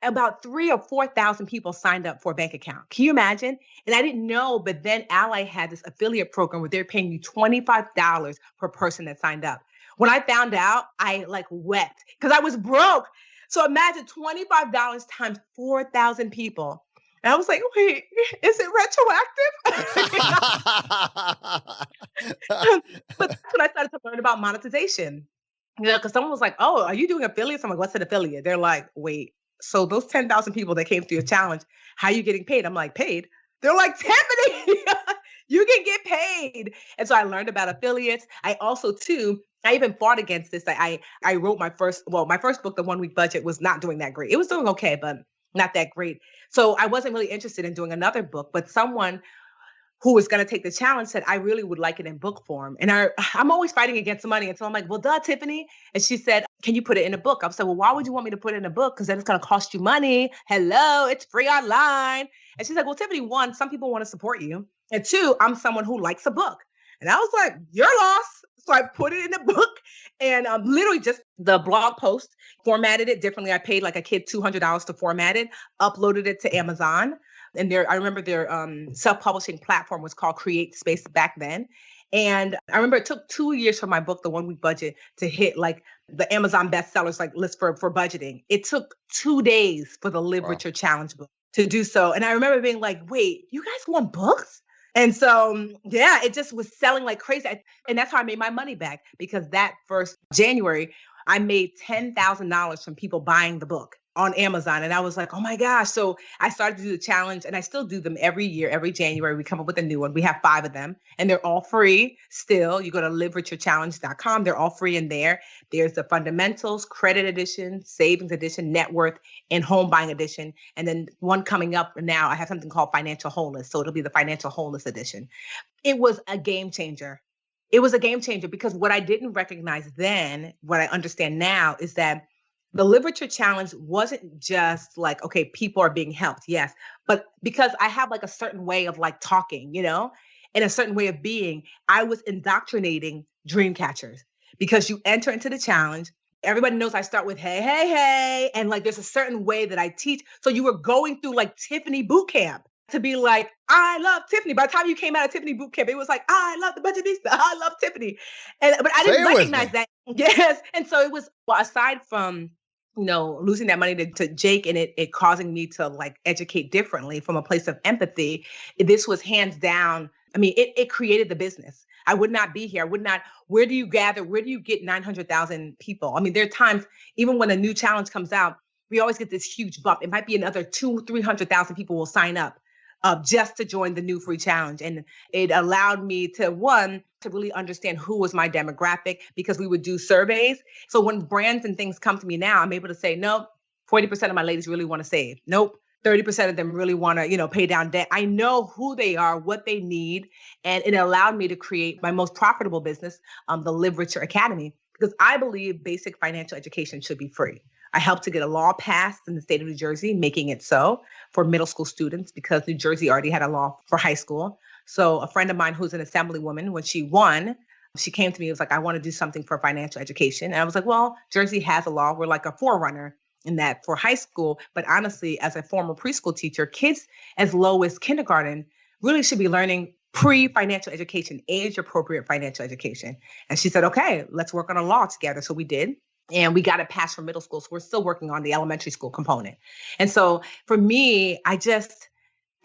about 3,000 or 4,000 people signed up for a bank account. Can you imagine? And I didn't know, but then Ally had this affiliate program where they're paying you $25 per person that signed up. When I found out, I like wept because I was broke. So imagine $25 times 4,000 people. And I was like, wait, is it retroactive? But that's when I started to learn about monetization. You know, because someone was like, oh, are you doing affiliates? I'm like, what's an affiliate? They're like, wait, so those 10,000 people that came through your challenge, how are you getting paid? I'm like, paid? They're like, Tiffany, you can get paid. And so I learned about affiliates. I also, too, I even fought against this. I wrote my first book, The 1 Week Budget, was not doing that great. It was doing okay, but not that great. So I wasn't really interested in doing another book, but someone who was going to take the challenge said, I really would like it in book form. And I'm always fighting against money. And so I'm like, well, duh, Tiffany. And she said, can you put it in a book? I said, well, why would you want me to put it in a book? Because then it's going to cost you money. Hello, it's free online. And she's like, well, Tiffany, one, some people want to support you. And two, I'm someone who likes a book. And I was like, your loss. So I put it in a book and literally just the blog post, formatted it differently. I paid like a kid $200 to format it, uploaded it to Amazon. And I remember their self-publishing platform was called Create Space back then. And I remember it took 2 years for my book, The 1 Week Budget, to hit like the Amazon bestsellers like list for budgeting. It took 2 days for the Live Wow. Richer Challenge book to do so. And I remember being like, wait, you guys want books? And so, yeah, it just was selling like crazy. And that's how I made my money back, because that first January, I made $10,000 from people buying the book on Amazon. And I was like, oh my gosh. So I started to do the challenge, and I still do them every year. Every January, we come up with a new one. We have 5 of them, and they're all free still. You go to livericherchallenge.com. They're all free in there. There's the fundamentals, credit edition, savings edition, net worth, and home buying edition. And then one coming up now, I have something called financial wholeness. So it'll be the financial wholeness edition. It was a game changer. It was a game changer, because what I didn't recognize then, what I understand now, is that the Live Richer Challenge wasn't just like, okay, people are being helped. Yes. But because I have like a certain way of like talking, and a certain way of being, I was indoctrinating dream catchers, because you enter into the challenge. Everybody knows I start with, hey, hey, hey. And like, there's a certain way that I teach. So you were going through like Tiffany boot camp to be like, I love Tiffany. By the time you came out of Tiffany boot camp, it was like, I love the Budgetnista. I love Tiffany. But I didn't recognize that. Yes. And so it was, well, aside from, losing that money to Jake and it causing me to like educate differently from a place of empathy, this was hands down. I mean, it created the business. I would not be here. Where do you get 900,000 people? I mean, there are times, even when a new challenge comes out, we always get this huge bump. It might be another 200,000-300,000 people will sign up just to join the new free challenge. And it allowed me to really understand who was my demographic, because we would do surveys. So when brands and things come to me now, I'm able to say, nope, 40% of my ladies really want to save. Nope, 30% of them really want to, pay down debt. I know who they are, what they need. And it allowed me to create my most profitable business, the Live Richer Academy, because I believe basic financial education should be free. I helped to get a law passed in the state of New Jersey, making it so for middle school students, because New Jersey already had a law for high school. So a friend of mine who's an assemblywoman, when she won, she came to me and was like, I want to do something for financial education. And I was like, well, Jersey has a law. We're like a forerunner in that for high school. But honestly, as a former preschool teacher, kids as low as kindergarten really should be learning pre-financial education, age-appropriate financial education. And she said, okay, let's work on a law together. So we did. And we got it passed for middle school. So we're still working on the elementary school component. And so for me, I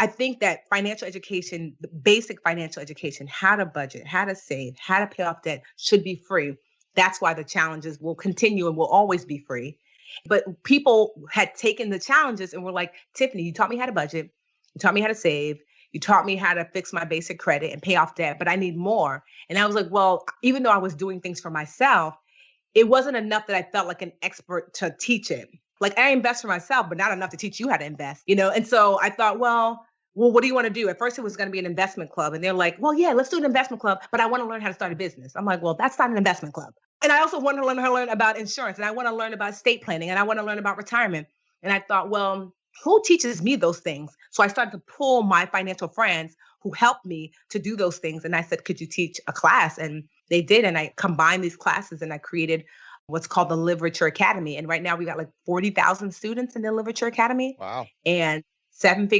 think that financial education, basic financial education, how to budget, how to save, how to pay off debt should be free. That's why the challenges will continue and will always be free. But people had taken the challenges and were like, Tiffany, you taught me how to budget. You taught me how to save. You taught me how to fix my basic credit and pay off debt, but I need more. And I was like, well, even though I was doing things for myself, it wasn't enough that I felt like an expert to teach it. Like, I invest for myself, but not enough to teach you how to invest, And so I thought, well, what do you want to do? At first, it was going to be an investment club. And they're like, well, yeah, let's do an investment club, but I want to learn how to start a business. I'm like, well, that's not an investment club. And I also want to learn how to learn about insurance. And I want to learn about estate planning. And I want to learn about retirement. And I thought, well, who teaches me those things? So I started to pull my financial friends who helped me to do those things. And I said, could you teach a class? And they did. And I combined these classes and I created what's called the Live Richer Academy. And right now we got like 40,000 students in the Live Richer Academy. Wow. And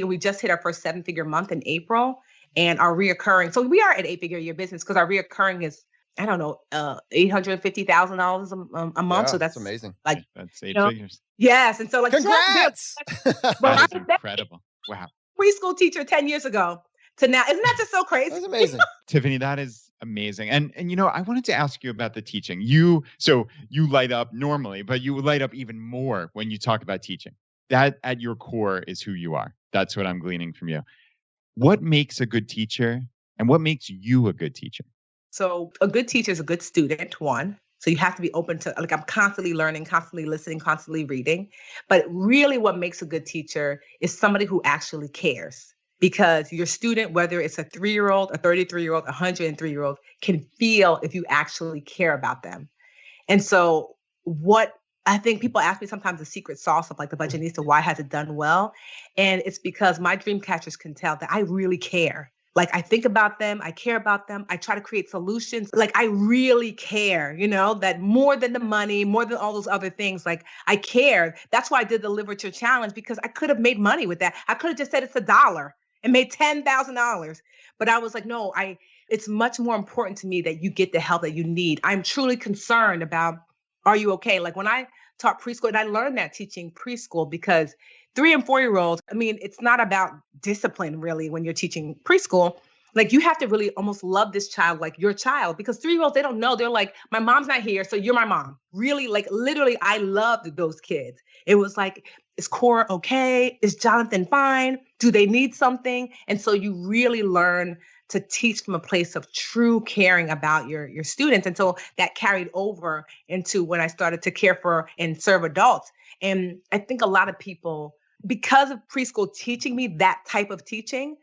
we just hit our first 7-figure month in April, and our reoccurring. So we are at 8-figure year business, because our reoccurring is, I don't know, $850,000 a month. Yeah, so that's amazing. Like that's 8 figures. Yes. And so like, congrats. That is incredible. Wow. Preschool teacher 10 years ago to now. Isn't that just so crazy? That's amazing. Tiffany, that is amazing. And I wanted to ask you about the teaching. You light up normally, but you light up even more when you talk about teaching. That at your core is who you are. That's what I'm gleaning from you. What makes a good teacher, and what makes you a good teacher? So a good teacher is a good student, one. So you have to be open to, like, I'm constantly learning, constantly listening, constantly reading. But really what makes a good teacher is somebody who actually cares. Because your student, whether it's a 3-year-old, a 33-year-old, a 103-year-old, can feel if you actually care about them. And so what I think people ask me sometimes the secret sauce of like the Budgetnista, why has it done well? And it's because my dream catchers can tell that I really care. Like, I think about them, I care about them, I try to create solutions. Like, I really care, that more than the money, more than all those other things, like, I care. That's why I did the Live Richer Challenge, because I could have made money with that. I could have just said it's $1 and made $10,000. But I was like, no, it's much more important to me that you get the help that you need. I'm truly concerned about, are you okay? Like when I taught preschool, and I learned that teaching preschool because 3 and 4-year-olds, I mean, it's not about discipline really when you're teaching preschool. Like you have to really almost love this child like your child, because 3-year-olds, they don't know. They're like, my mom's not here, so you're my mom. Really, like literally, I loved those kids. It was like, is Cora okay? Is Jonathan fine? Do they need something? And so you really learn to teach from a place of true caring about your students. And so that carried over into when I started to care for and serve adults. And I think a lot of people, because of preschool teaching me that type of teaching,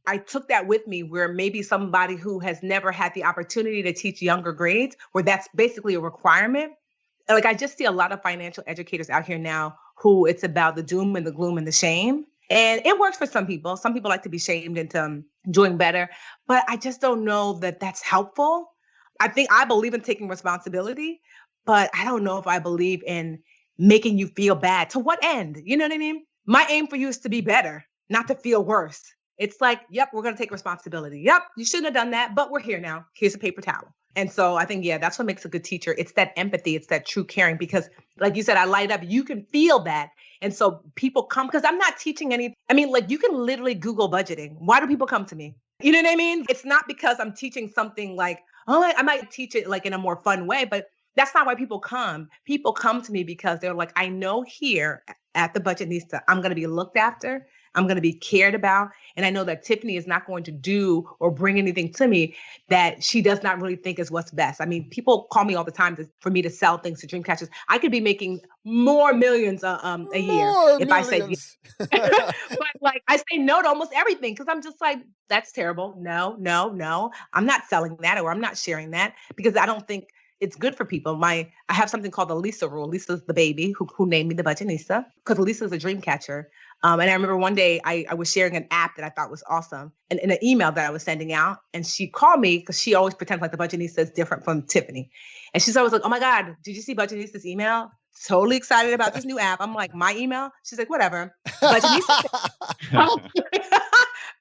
I took that with me where maybe somebody who has never had the opportunity to teach younger grades, where that's basically a requirement. Like I just see a lot of financial educators out here now who it's about the doom and the gloom and the shame. And it works for some people. Some people like to be shamed into doing better, but I just don't know that that's helpful. I believe in taking responsibility, but I don't know if I believe in making you feel bad. To what end? You know what I mean? My aim for you is to be better, not to feel worse. It's like, yep, we're going to take responsibility. Yep, you shouldn't have done that, but we're here now. Here's a paper towel. And so I think, yeah, that's what makes a good teacher. It's that empathy. It's that true caring, because like you said, I light up. You can feel that. And so people come, because I'm not teaching like you can literally Google budgeting. Why do people come to me? You know what I mean? It's not because I'm teaching something like, oh, I might teach it like in a more fun way, but that's not why people come. People come to me because they're like, I know here at the Budgetnista, I'm going to be looked after. I'm going to be cared about. And I know that Tiffany is not going to do or bring anything to me that she does not really think is what's best. I mean, people call me all the time for me to sell things to dream catchers. I could be making more millions a year if I say yes. But like I say no to almost everything because I'm just like, that's terrible. No. I'm not selling that, or I'm not sharing that, because I don't think it's good for people. I have something called the Lisa rule. Lisa's the baby who named me the Budgetnista, because Lisa's a dream catcher. And I remember one day I was sharing an app that I thought was awesome, and in an email that I was sending out, and she called me because she always pretends like the Budgetnista is different from Tiffany. And she's always like, oh my God, did you see Budgetnista's email? Totally excited about this new app. I'm like, my email? She's like, whatever.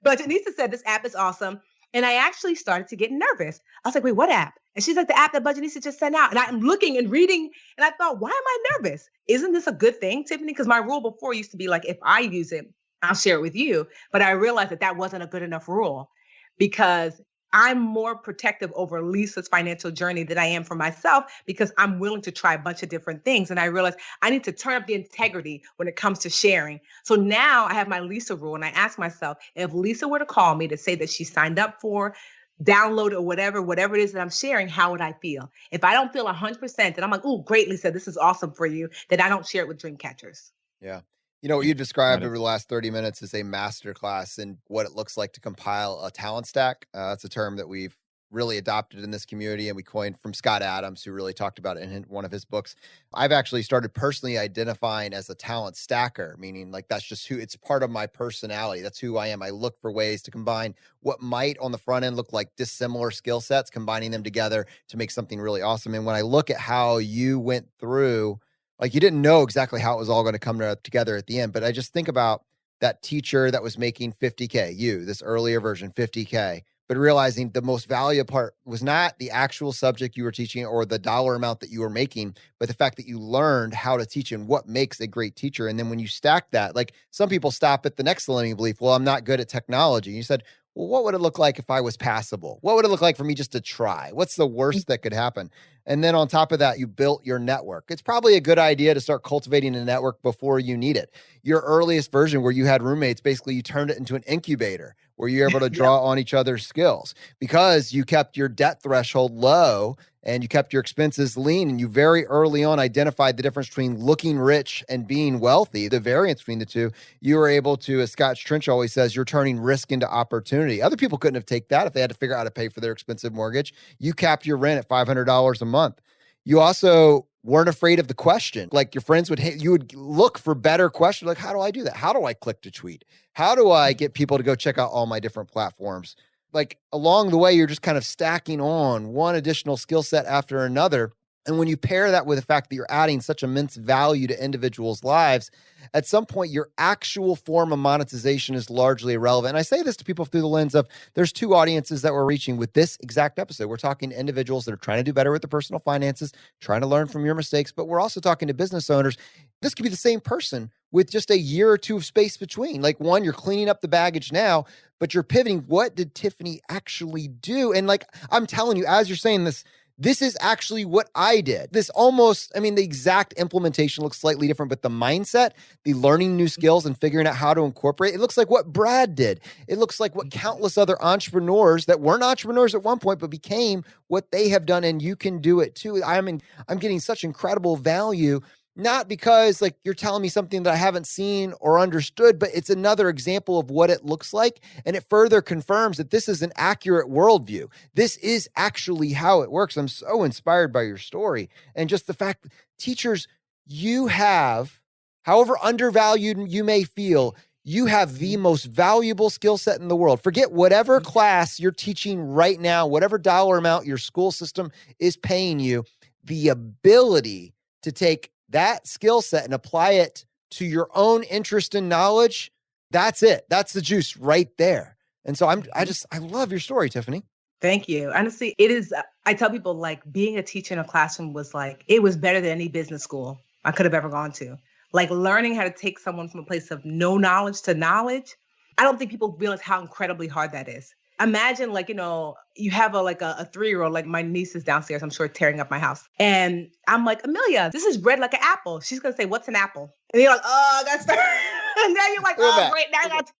Budgetnista said this app is awesome. And I actually started to get nervous. I was like, wait, what app? And she's like, the app that Budgetnista just sent out. And I'm looking and reading, and I thought, why am I nervous? Isn't this a good thing, Tiffany? Because my rule before used to be like, if I use it, I'll share it with you. But I realized that wasn't a good enough rule, because I'm more protective over Lisa's financial journey than I am for myself, because I'm willing to try a bunch of different things. And I realized I need to turn up the integrity when it comes to sharing. So now I have my Lisa rule, and I ask myself, if Lisa were to call me to say that she signed up for, download, or whatever it is that I'm sharing, how would I feel? If I don't feel 100%, then I'm like, oh, great, Lisa, this is awesome for you, that I don't share it with dream catchers. Yeah. You know, what you described over the last 30 minutes is a masterclass in what it looks like to compile a talent stack. That's a term that we've really adopted in this community, and we coined from Scott Adams, who really talked about it in one of his books. I've actually started personally identifying as a talent stacker, meaning like that's just it's part of my personality. That's who I am. I look for ways to combine what might on the front end look like dissimilar skill sets, combining them together to make something really awesome. And when I look at how you went through, like you didn't know exactly how it was all going to come together at the end, but I just think about that teacher that was making $50K, this earlier version, $50K, but realizing the most valuable part was not the actual subject you were teaching or the dollar amount that you were making, but the fact that you learned how to teach and what makes a great teacher. And then when you stack that, like some people stop at the next limiting belief, well, I'm not good at technology. And you said, well, what would it look like if I was passable? What would it look like for me just to try? What's the worst that could happen? And then on top of that, you built your network. It's probably a good idea to start cultivating a network before you need it. Your earliest version where you had roommates, basically you turned it into an incubator where you're able to draw on each other's skills because you kept your debt threshold low and you kept your expenses lean, and you very early on identified the difference between looking rich and being wealthy, the variance between the two. You were able to, as Scott Trench always says, you're turning risk into opportunity. Other people couldn't have taken that if they had to figure out how to pay for their expensive mortgage. You capped your rent at $500 a month. You also weren't afraid of the question. Like your friends you would look for better questions. Like, how do I do that? How do I click to tweet? How do I get people to go check out all my different platforms? Like along the way, you're just kind of stacking on one additional skill set after another. And when you pair that with the fact that you're adding such immense value to individuals' lives, at some point, your actual form of monetization is largely irrelevant. And I say this to people through the lens of there's two audiences that we're reaching with this exact episode. We're talking to individuals that are trying to do better with their personal finances, trying to learn from your mistakes, but we're also talking to business owners. This could be the same person with just a year or two of space between. Like one, you're cleaning up the baggage now, but you're pivoting. What did Tiffany actually do? And like, I'm telling you, as you're saying this is actually what I did. This almost, I mean, the exact implementation looks slightly different, but the mindset, the learning new skills and figuring out how to incorporate, it looks like what Brad did. It looks like what countless other entrepreneurs that weren't entrepreneurs at one point, but became what they have done. And you can do it too. I'm getting such incredible value, not because like you're telling me something that I haven't seen or understood, but it's another example of what it looks like. And it further confirms that this is an accurate worldview. This is actually how it works. I'm so inspired by your story. And just the fact that teachers, you have, however undervalued you may feel, you have the most valuable skill set in the world. Forget whatever class you're teaching right now, whatever dollar amount your school system is paying you, the ability to take that skill set and apply it to your own interest and knowledge. That's it. That's the juice right there. And so I love your story, Tiffany. Thank you. Honestly, it is, I tell people like being a teacher in a classroom was like, it was better than any business school I could have ever gone to. Like learning how to take someone from a place of no knowledge to knowledge. I don't think people realize how incredibly hard that is. Imagine like, you have a 3-year-old, like my niece is downstairs, I'm sure tearing up my house. And I'm like, Amelia, this is red like an apple. She's going to say, what's an apple? And you're like, oh, that's, and now you're like, oh, great. Now I got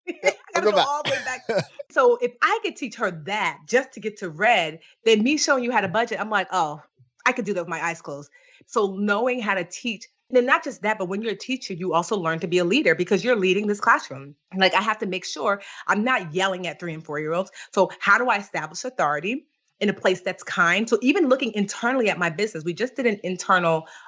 to go all the way back. So if I could teach her that just to get to red, then me showing you how to budget, I'm like, oh, I could do that with my eyes closed. So knowing how to teach, and not just that, but when you're a teacher, you also learn to be a leader because you're leading this classroom. Like I have to make sure I'm not yelling at 3 and 4-year-olds. So how do I establish authority in a place that's kind? So even looking internally at my business, we just did an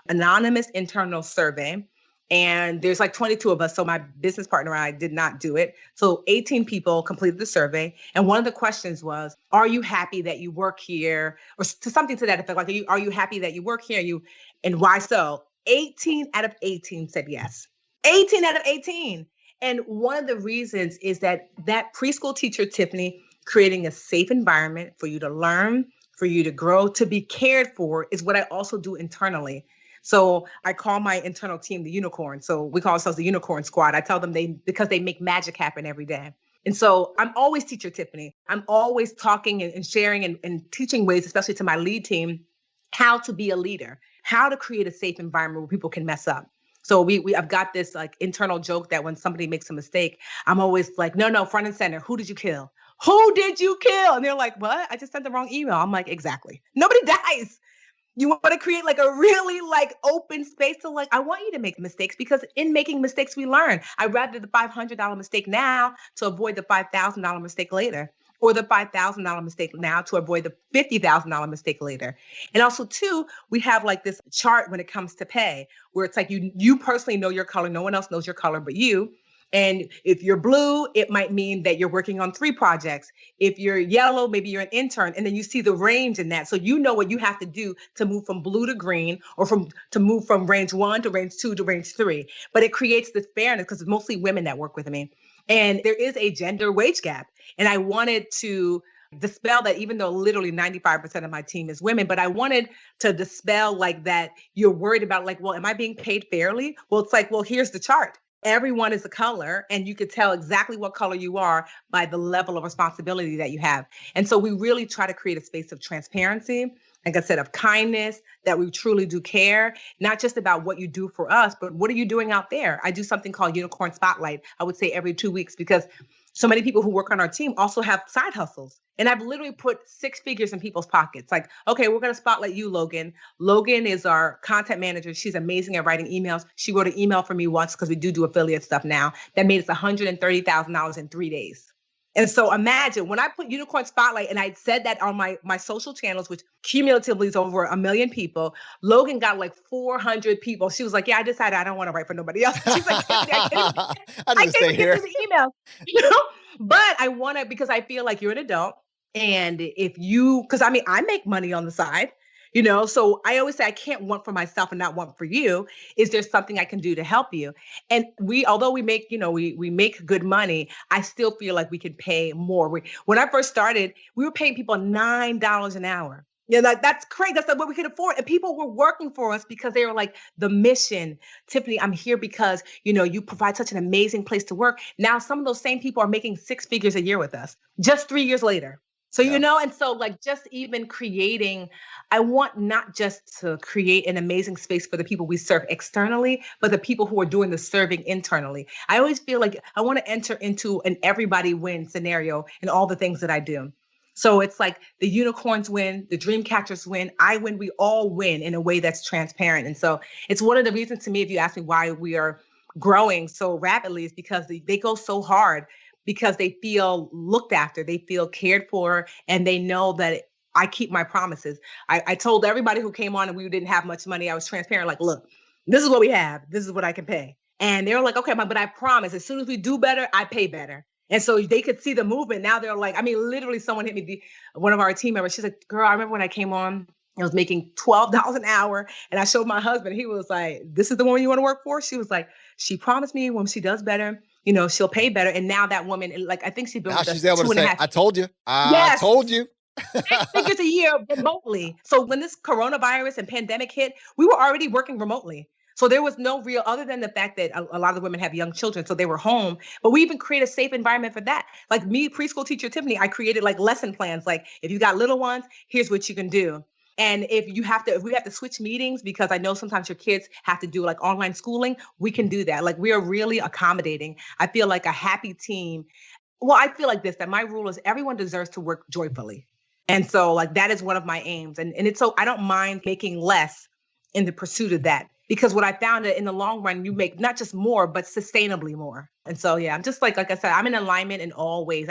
anonymous internal survey. And there's like 22 of us. So my business partner and I did not do it. So 18 people completed the survey. And one of the questions was, are you happy that you work here? Or to something to that effect, like, are you happy that you work here? And why so? 18 out of 18 said yes. 18 out of 18. And one of the reasons is that preschool teacher, Tiffany, creating a safe environment for you to learn, for you to grow, to be cared for is what I also do internally. So I call my internal team the unicorn. So we call ourselves the unicorn squad. I tell them because they make magic happen every day. And so I'm always teacher Tiffany. I'm always talking and sharing and teaching ways, especially to my lead team, how to be a leader, how to create a safe environment where people can mess up. So I've got this like internal joke that when somebody makes a mistake, I'm always like, no, front and center. Who did you kill? Who did you kill? And they're like, what? I just sent the wrong email. I'm like, exactly. Nobody dies. You want to create like a really like open space to like, I want you to make mistakes because in making mistakes, we learn. I'd rather the $500 mistake now to avoid the $5,000 mistake later, or the $5,000 mistake now to avoid the $50,000 mistake later. And also too, we have like this chart when it comes to pay where it's like you personally know your color. No one else knows your color but you. And if you're blue, it might mean that you're working on 3 projects. If you're yellow, maybe you're an intern. And then you see the range in that. So you know what you have to do to move from blue to green or to move from range 1 to range 2 to range 3. But it creates this fairness because it's mostly women that work with me. And there is a gender wage gap. And I wanted to dispel that, even though literally 95% of my team is women, but I wanted to dispel like that you're worried about like, well, am I being paid fairly? Well, it's like, well, here's the chart. Everyone is a color, and you could tell exactly what color you are by the level of responsibility that you have. And so we really try to create a space of transparency, like I said, of kindness, that we truly do care, not just about what you do for us, but what are you doing out there? I do something called Unicorn Spotlight, I would say every 2 weeks, because so many people who work on our team also have side hustles. And I've literally put 6 figures in people's pockets. Like, okay, we're going to spotlight you, Logan. Logan is our content manager. She's amazing at writing emails. She wrote an email for me once because we do affiliate stuff now that made us $130,000 in 3 days. And so imagine when I put Unicorn Spotlight and I said that on my social channels, which cumulatively is over 1 million people, Logan got like 400 people. She was like, yeah, I decided I don't want to write for nobody else. She's like, I can't even get to the email, But I want to, because I feel like you're an adult. And because I make money on the side. So I always say I can't want for myself and not want for you. Is there something I can do to help you? And although we make, we make good money, I still feel like we can pay more. When I first started, we were paying people $9 an hour. That's crazy. That's like what we could afford. And people were working for us because they were like, the mission, Tiffany, I'm here because, you provide such an amazing place to work. Now, some of those same people are making 6 figures a year with us just 3 years later. So, and so like just even creating, I want not just to create an amazing space for the people we serve externally, but the people who are doing the serving internally. I always feel like I want to enter into an everybody win scenario in all the things that I do. So it's like the unicorns win, the dream catchers win, I win, we all win in a way that's transparent. And so it's one of the reasons to me, if you ask me why we are growing so rapidly, is because they go so hard, because they feel looked after, they feel cared for, and they know that I keep my promises. I told everybody who came on and we didn't have much money, I was transparent, like, look, this is what we have. This is what I can pay. And they were like, okay, but I promise, as soon as we do better, I pay better. And so they could see the movement. Now they're like, literally someone hit me, one of our team members, she's like, girl, I remember when I came on, I was making $12 an hour. And I showed my husband, he was like, this is the woman you want to work for? She was like, she promised me when she does better, she'll pay better. And now that woman, like, I think she's been with us 2.5. I told you. Yes. I told you. 6 figures a year remotely. So when this coronavirus and pandemic hit, we were already working remotely. So there was no real, other than the fact that a lot of the women have young children, so they were home, but we even create a safe environment for that. Like me, preschool teacher Tiffany, I created like lesson plans. Like if you got little ones, here's what you can do. And if we have to switch meetings, because I know sometimes your kids have to do like online schooling, we can do that. Like we are really accommodating. I feel like a happy team. Well, I feel like this, that my rule is everyone deserves to work joyfully. And so like that is one of my aims. And it's so I don't mind making less in the pursuit of that. Because what I found that in the long run, you make not just more, but sustainably more. And so, yeah, I'm just like I said, I'm in alignment in all ways.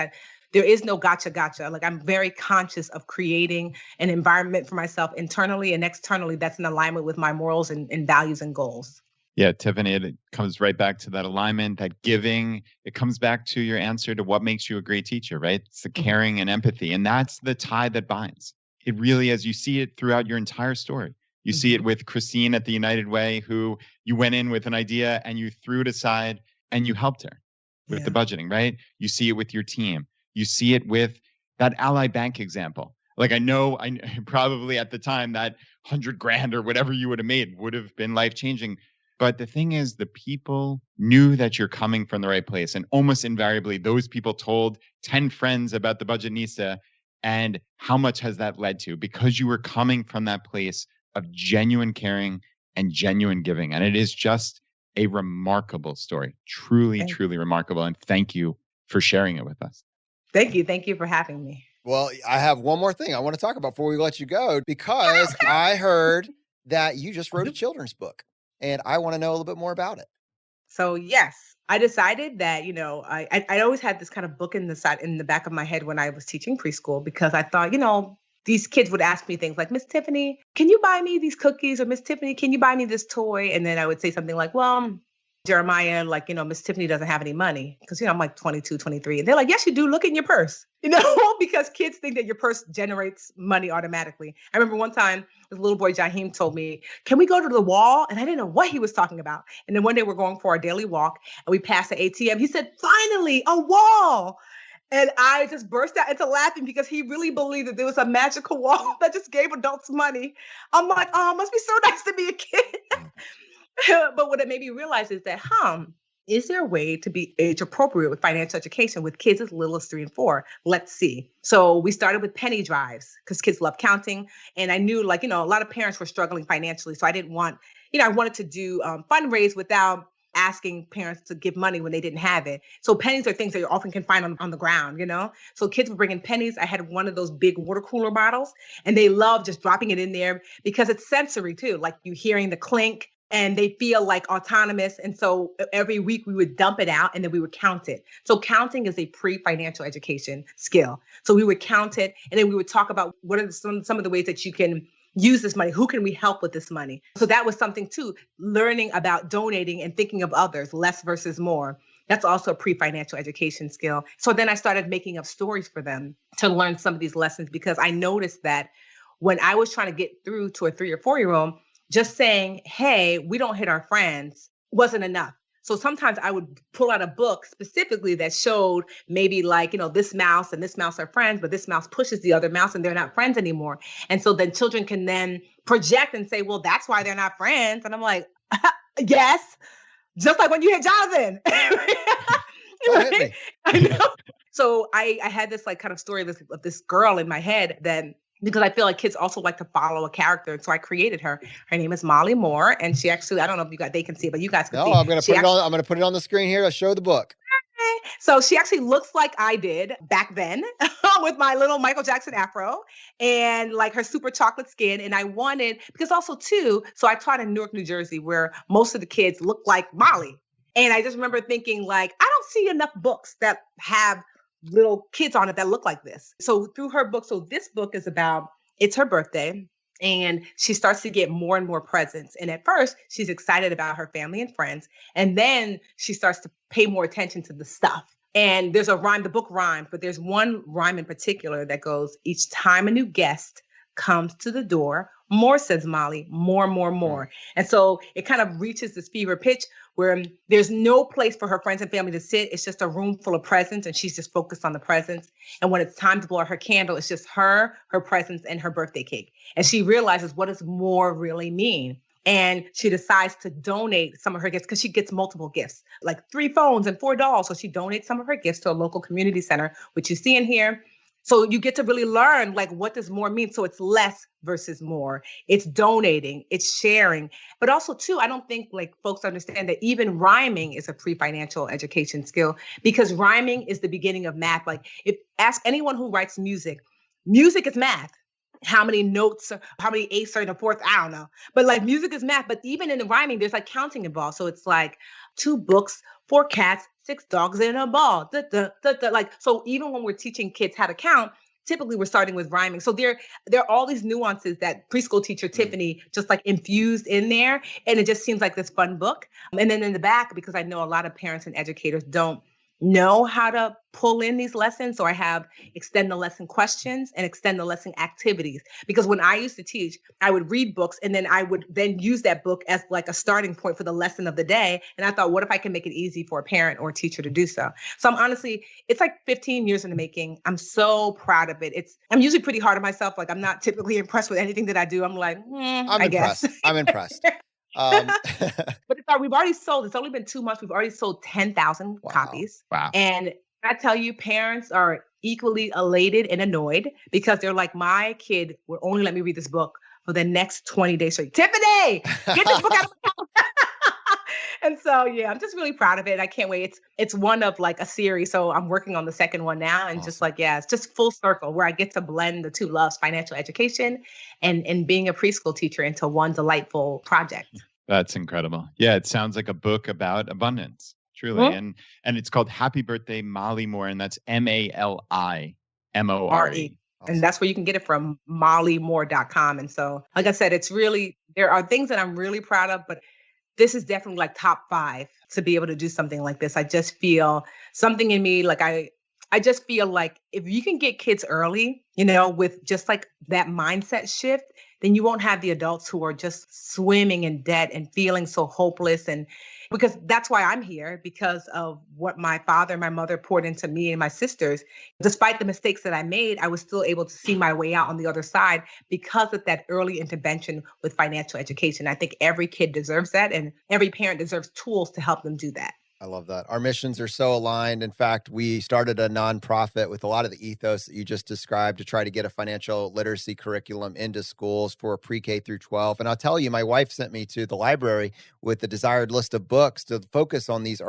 There is no gotcha. Like I'm very conscious of creating an environment for myself internally and externally that's in alignment with my morals and values and goals. Yeah, Tiffany, it comes right back to that alignment, that giving. It comes back to your answer to what makes you a great teacher, right? It's the caring and empathy. And that's the tie that binds. It really is. You see it throughout your entire story. You see it with Christine at the United Way, who you went in with an idea and you threw it aside and you helped her with the budgeting, right? You see it with your team. You see it with that Ally Bank example. Like I know probably at the time that $100,000 or whatever you would have made would have been life-changing. But the thing is, the people knew that you're coming from the right place. And almost invariably, those people told 10 friends about the Budgetnista. And how much has that led to? Because you were coming from that place of genuine caring and genuine giving. And it is just a remarkable story. Truly, truly remarkable. And thank you for sharing it with us. Thank you. Thank you for having me. Well, I have one more thing I want to talk about before we let you go, because I heard that you just wrote a children's book and I want to know a little bit more about it. So yes, I decided that, I always had this kind of book in the back of my head when I was teaching preschool, because I thought, these kids would ask me things like, Miss Tiffany, can you buy me these cookies? Or Miss Tiffany, can you buy me this toy? And then I would say something like, well, Jeremiah, like, Miss Tiffany doesn't have any money. Because, I'm like 22, 23. And they're like, yes, you do. Look in your purse, because kids think that your purse generates money automatically. I remember one time, this little boy, Jaheim, told me, can we go to the wall? And I didn't know what he was talking about. And then one day we're going for our daily walk and we passed the ATM. He said, finally, a wall. And I just burst out into laughing because he really believed that there was a magical wall that just gave adults money. I'm like, oh, it must be so nice to be a kid. But what it made me realize is that, is there a way to be age appropriate with financial education with kids as little as 3 and 4? Let's see. So we started with penny drives because kids love counting. And I knew a lot of parents were struggling financially. So I didn't want, I wanted to do fundraise without asking parents to give money when they didn't have it. So pennies are things that you often can find on the ground, So kids were bringing pennies. I had one of those big water cooler bottles and they love just dropping it in there because it's sensory too. Like you hearing the clink and they feel like autonomous. And so every week we would dump it out and then we would count it. So counting is a pre-financial education skill. So we would count it and then we would talk about what are some of the ways that you can use this money? Who can we help with this money? So that was something too, learning about donating and thinking of others, less versus more. That's also a pre-financial education skill. So then I started making up stories for them to learn some of these lessons because I noticed that when I was trying to get through to a 3 or 4-year-old, just saying, hey, we don't hit our friends wasn't enough. So sometimes I would pull out a book specifically that showed maybe like, this mouse and this mouse are friends, but this mouse pushes the other mouse and they're not friends anymore. And so then children can then project and say, well, that's why they're not friends. And I'm like, yes, just like when you hit Jonathan. Right? I know. So I had this like kind of story of this girl in my head that, because I feel like kids also like to follow a character. And so I created her. Her name is Molly Moore. And she actually, I don't know if they can see it, but you guys can see. I'm going to put it on the screen here. I'll show the book. So she actually looks like I did back then with my little Michael Jackson afro and like her super chocolate skin. And I wanted, because also too, so I taught in Newark, New Jersey, where most of the kids look like Molly. And I just remember thinking like, I don't see enough books that have little kids on it that look like this. So through her book, so this book is about, it's her birthday and she starts to get more and more presents. And at first she's excited about her family and friends. And then she starts to pay more attention to the stuff. And there's a rhyme, the book rhymes, but there's one rhyme in particular that goes, each time a new guest comes to the door, more, says Molly, more, more, more. And so it kind of reaches this fever pitch where there's no place for her friends and family to sit. It's just a room full of presents and she's just focused on the presents. And when it's time to blow out her candle, it's just her presents and her birthday cake. And she realizes what does more really mean? And she decides to donate some of her gifts because she gets multiple gifts, like 3 phones and 4 dolls. So she donates some of her gifts to a local community center, which you see in here. So you get to really learn, like, what does more mean? So it's less versus more. It's donating, it's sharing. But also, too, I don't think like folks understand that even rhyming is a pre-financial education skill because rhyming is the beginning of math. Like, if ask anyone who writes music, music is math. How many notes, how many eighths are in the fourth? I don't know. But like music is math. But even in the rhyming, there's like counting involved. So it's like 2 books, 4 cats, 6 dogs in a ball. Like, so even when we're teaching kids how to count, typically we're starting with rhyming. So there are all these nuances that preschool teacher Tiffany just like infused in there. And it just seems like this fun book. And then in the back, because I know a lot of parents and educators don't know how to pull in these lessons. So I have extend the lesson questions and extend the lesson activities. Because when I used to teach, I would read books and then I would then use that book as like a starting point for the lesson of the day. And I thought, what if I can make it easy for a parent or a teacher to do so? So I'm honestly, it's like 15 years in the making. I'm so proud of it. I'm usually pretty hard on myself. Like I'm not typically impressed with anything that I do. I'm like, I guess. I'm impressed. But we've already sold, it's only been 2 months. We've already sold 10,000 copies. Wow. And I tell you, parents are equally elated and annoyed because they're like, my kid will only let me read this book for the next 20 days straight. Tiffany, get this book out of my house. And so, yeah, I'm just really proud of it. I can't wait. It's one of like a series. So I'm working on the second one now. And just like, yeah, it's just full circle where I get to blend the two loves, financial education and being a preschool teacher into one delightful project. That's incredible. Yeah, it sounds like a book about abundance, truly. Mm-hmm. And it's called Happy Birthday, Molly Moore. And that's MALIMORE. Awesome. And that's where you can get it from, mollymore.com. And so, like I said, it's really, there are things that I'm really proud of, but this is definitely like top 5 to be able to do something like this. I just feel something in me, like I just feel like if you can get kids early, with just like that mindset shift, then you won't have the adults who are just swimming in debt and feeling so hopeless. And because that's why I'm here, because of what my father and my mother poured into me and my sisters. Despite the mistakes that I made, I was still able to see my way out on the other side because of that early intervention with financial education. I think every kid deserves that, and every parent deserves tools to help them do that. I love that. Our missions are so aligned. In fact, we started a nonprofit with a lot of the ethos that you just described to try to get a financial literacy curriculum into schools for pre-K through 12. And I'll tell you, my wife sent me to the library with the desired list of books to focus on these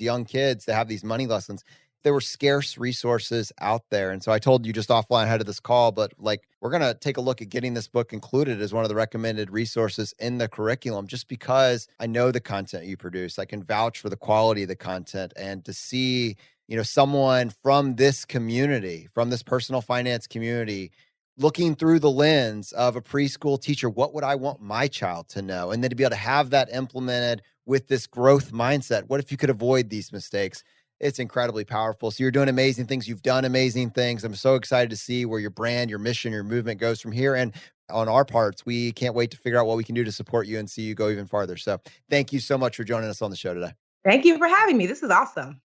young kids to have these money lessons. There were scarce resources out there. And so I told you just offline ahead of this call, but like, we're going to take a look at getting this book included as one of the recommended resources in the curriculum, just because I know the content you produce. I can vouch for the quality of the content, and to see, someone from this community, from this personal finance community, looking through the lens of a preschool teacher, what would I want my child to know? And then to be able to have that implemented with this growth mindset. What if you could avoid these mistakes? It's incredibly powerful. So you're doing amazing things. You've done amazing things. I'm so excited to see where your brand, your mission, your movement goes from here. And on our parts, we can't wait to figure out what we can do to support you and see you go even farther. So thank you so much for joining us on the show today. Thank you for having me. This is awesome.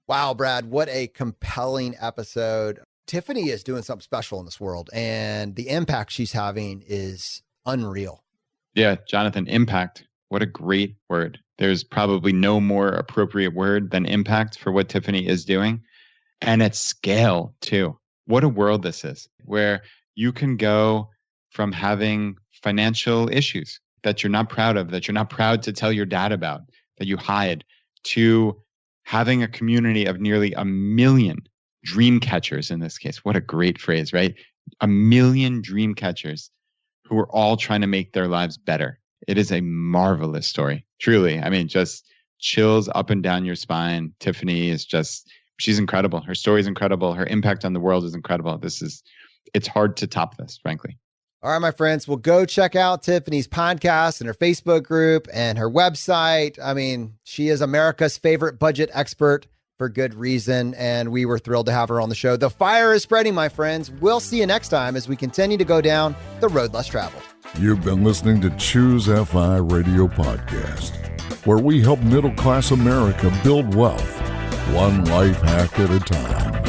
Wow, Brad, what a compelling episode. Tiffany is doing something special in this world, and the impact she's having is unreal. Yeah, Jonathan, impact. What a great word. There's probably no more appropriate word than impact for what Tiffany is doing. And at scale, too. What a world this is, where you can go from having financial issues that you're not proud of, that you're not proud to tell your dad about, that you hide, to having a community of nearly 1 million dream catchers in this case. What a great phrase, right? 1 million dream catchers who are all trying to make their lives better. It is a marvelous story. Truly. I mean, just chills up and down your spine. Tiffany is just, she's incredible. Her story is incredible. Her impact on the world is incredible. It's hard to top this, frankly. All right, my friends, well, go check out Tiffany's podcast and her Facebook group and her website. I mean, she is America's favorite budget expert for good reason, and we were thrilled to have her on the show. The fire is spreading, my friends. We'll see you next time as we continue to go down the road less traveled. You've been listening to ChooseFI Radio Podcast, where we help middle-class America build wealth, one life hack at a time.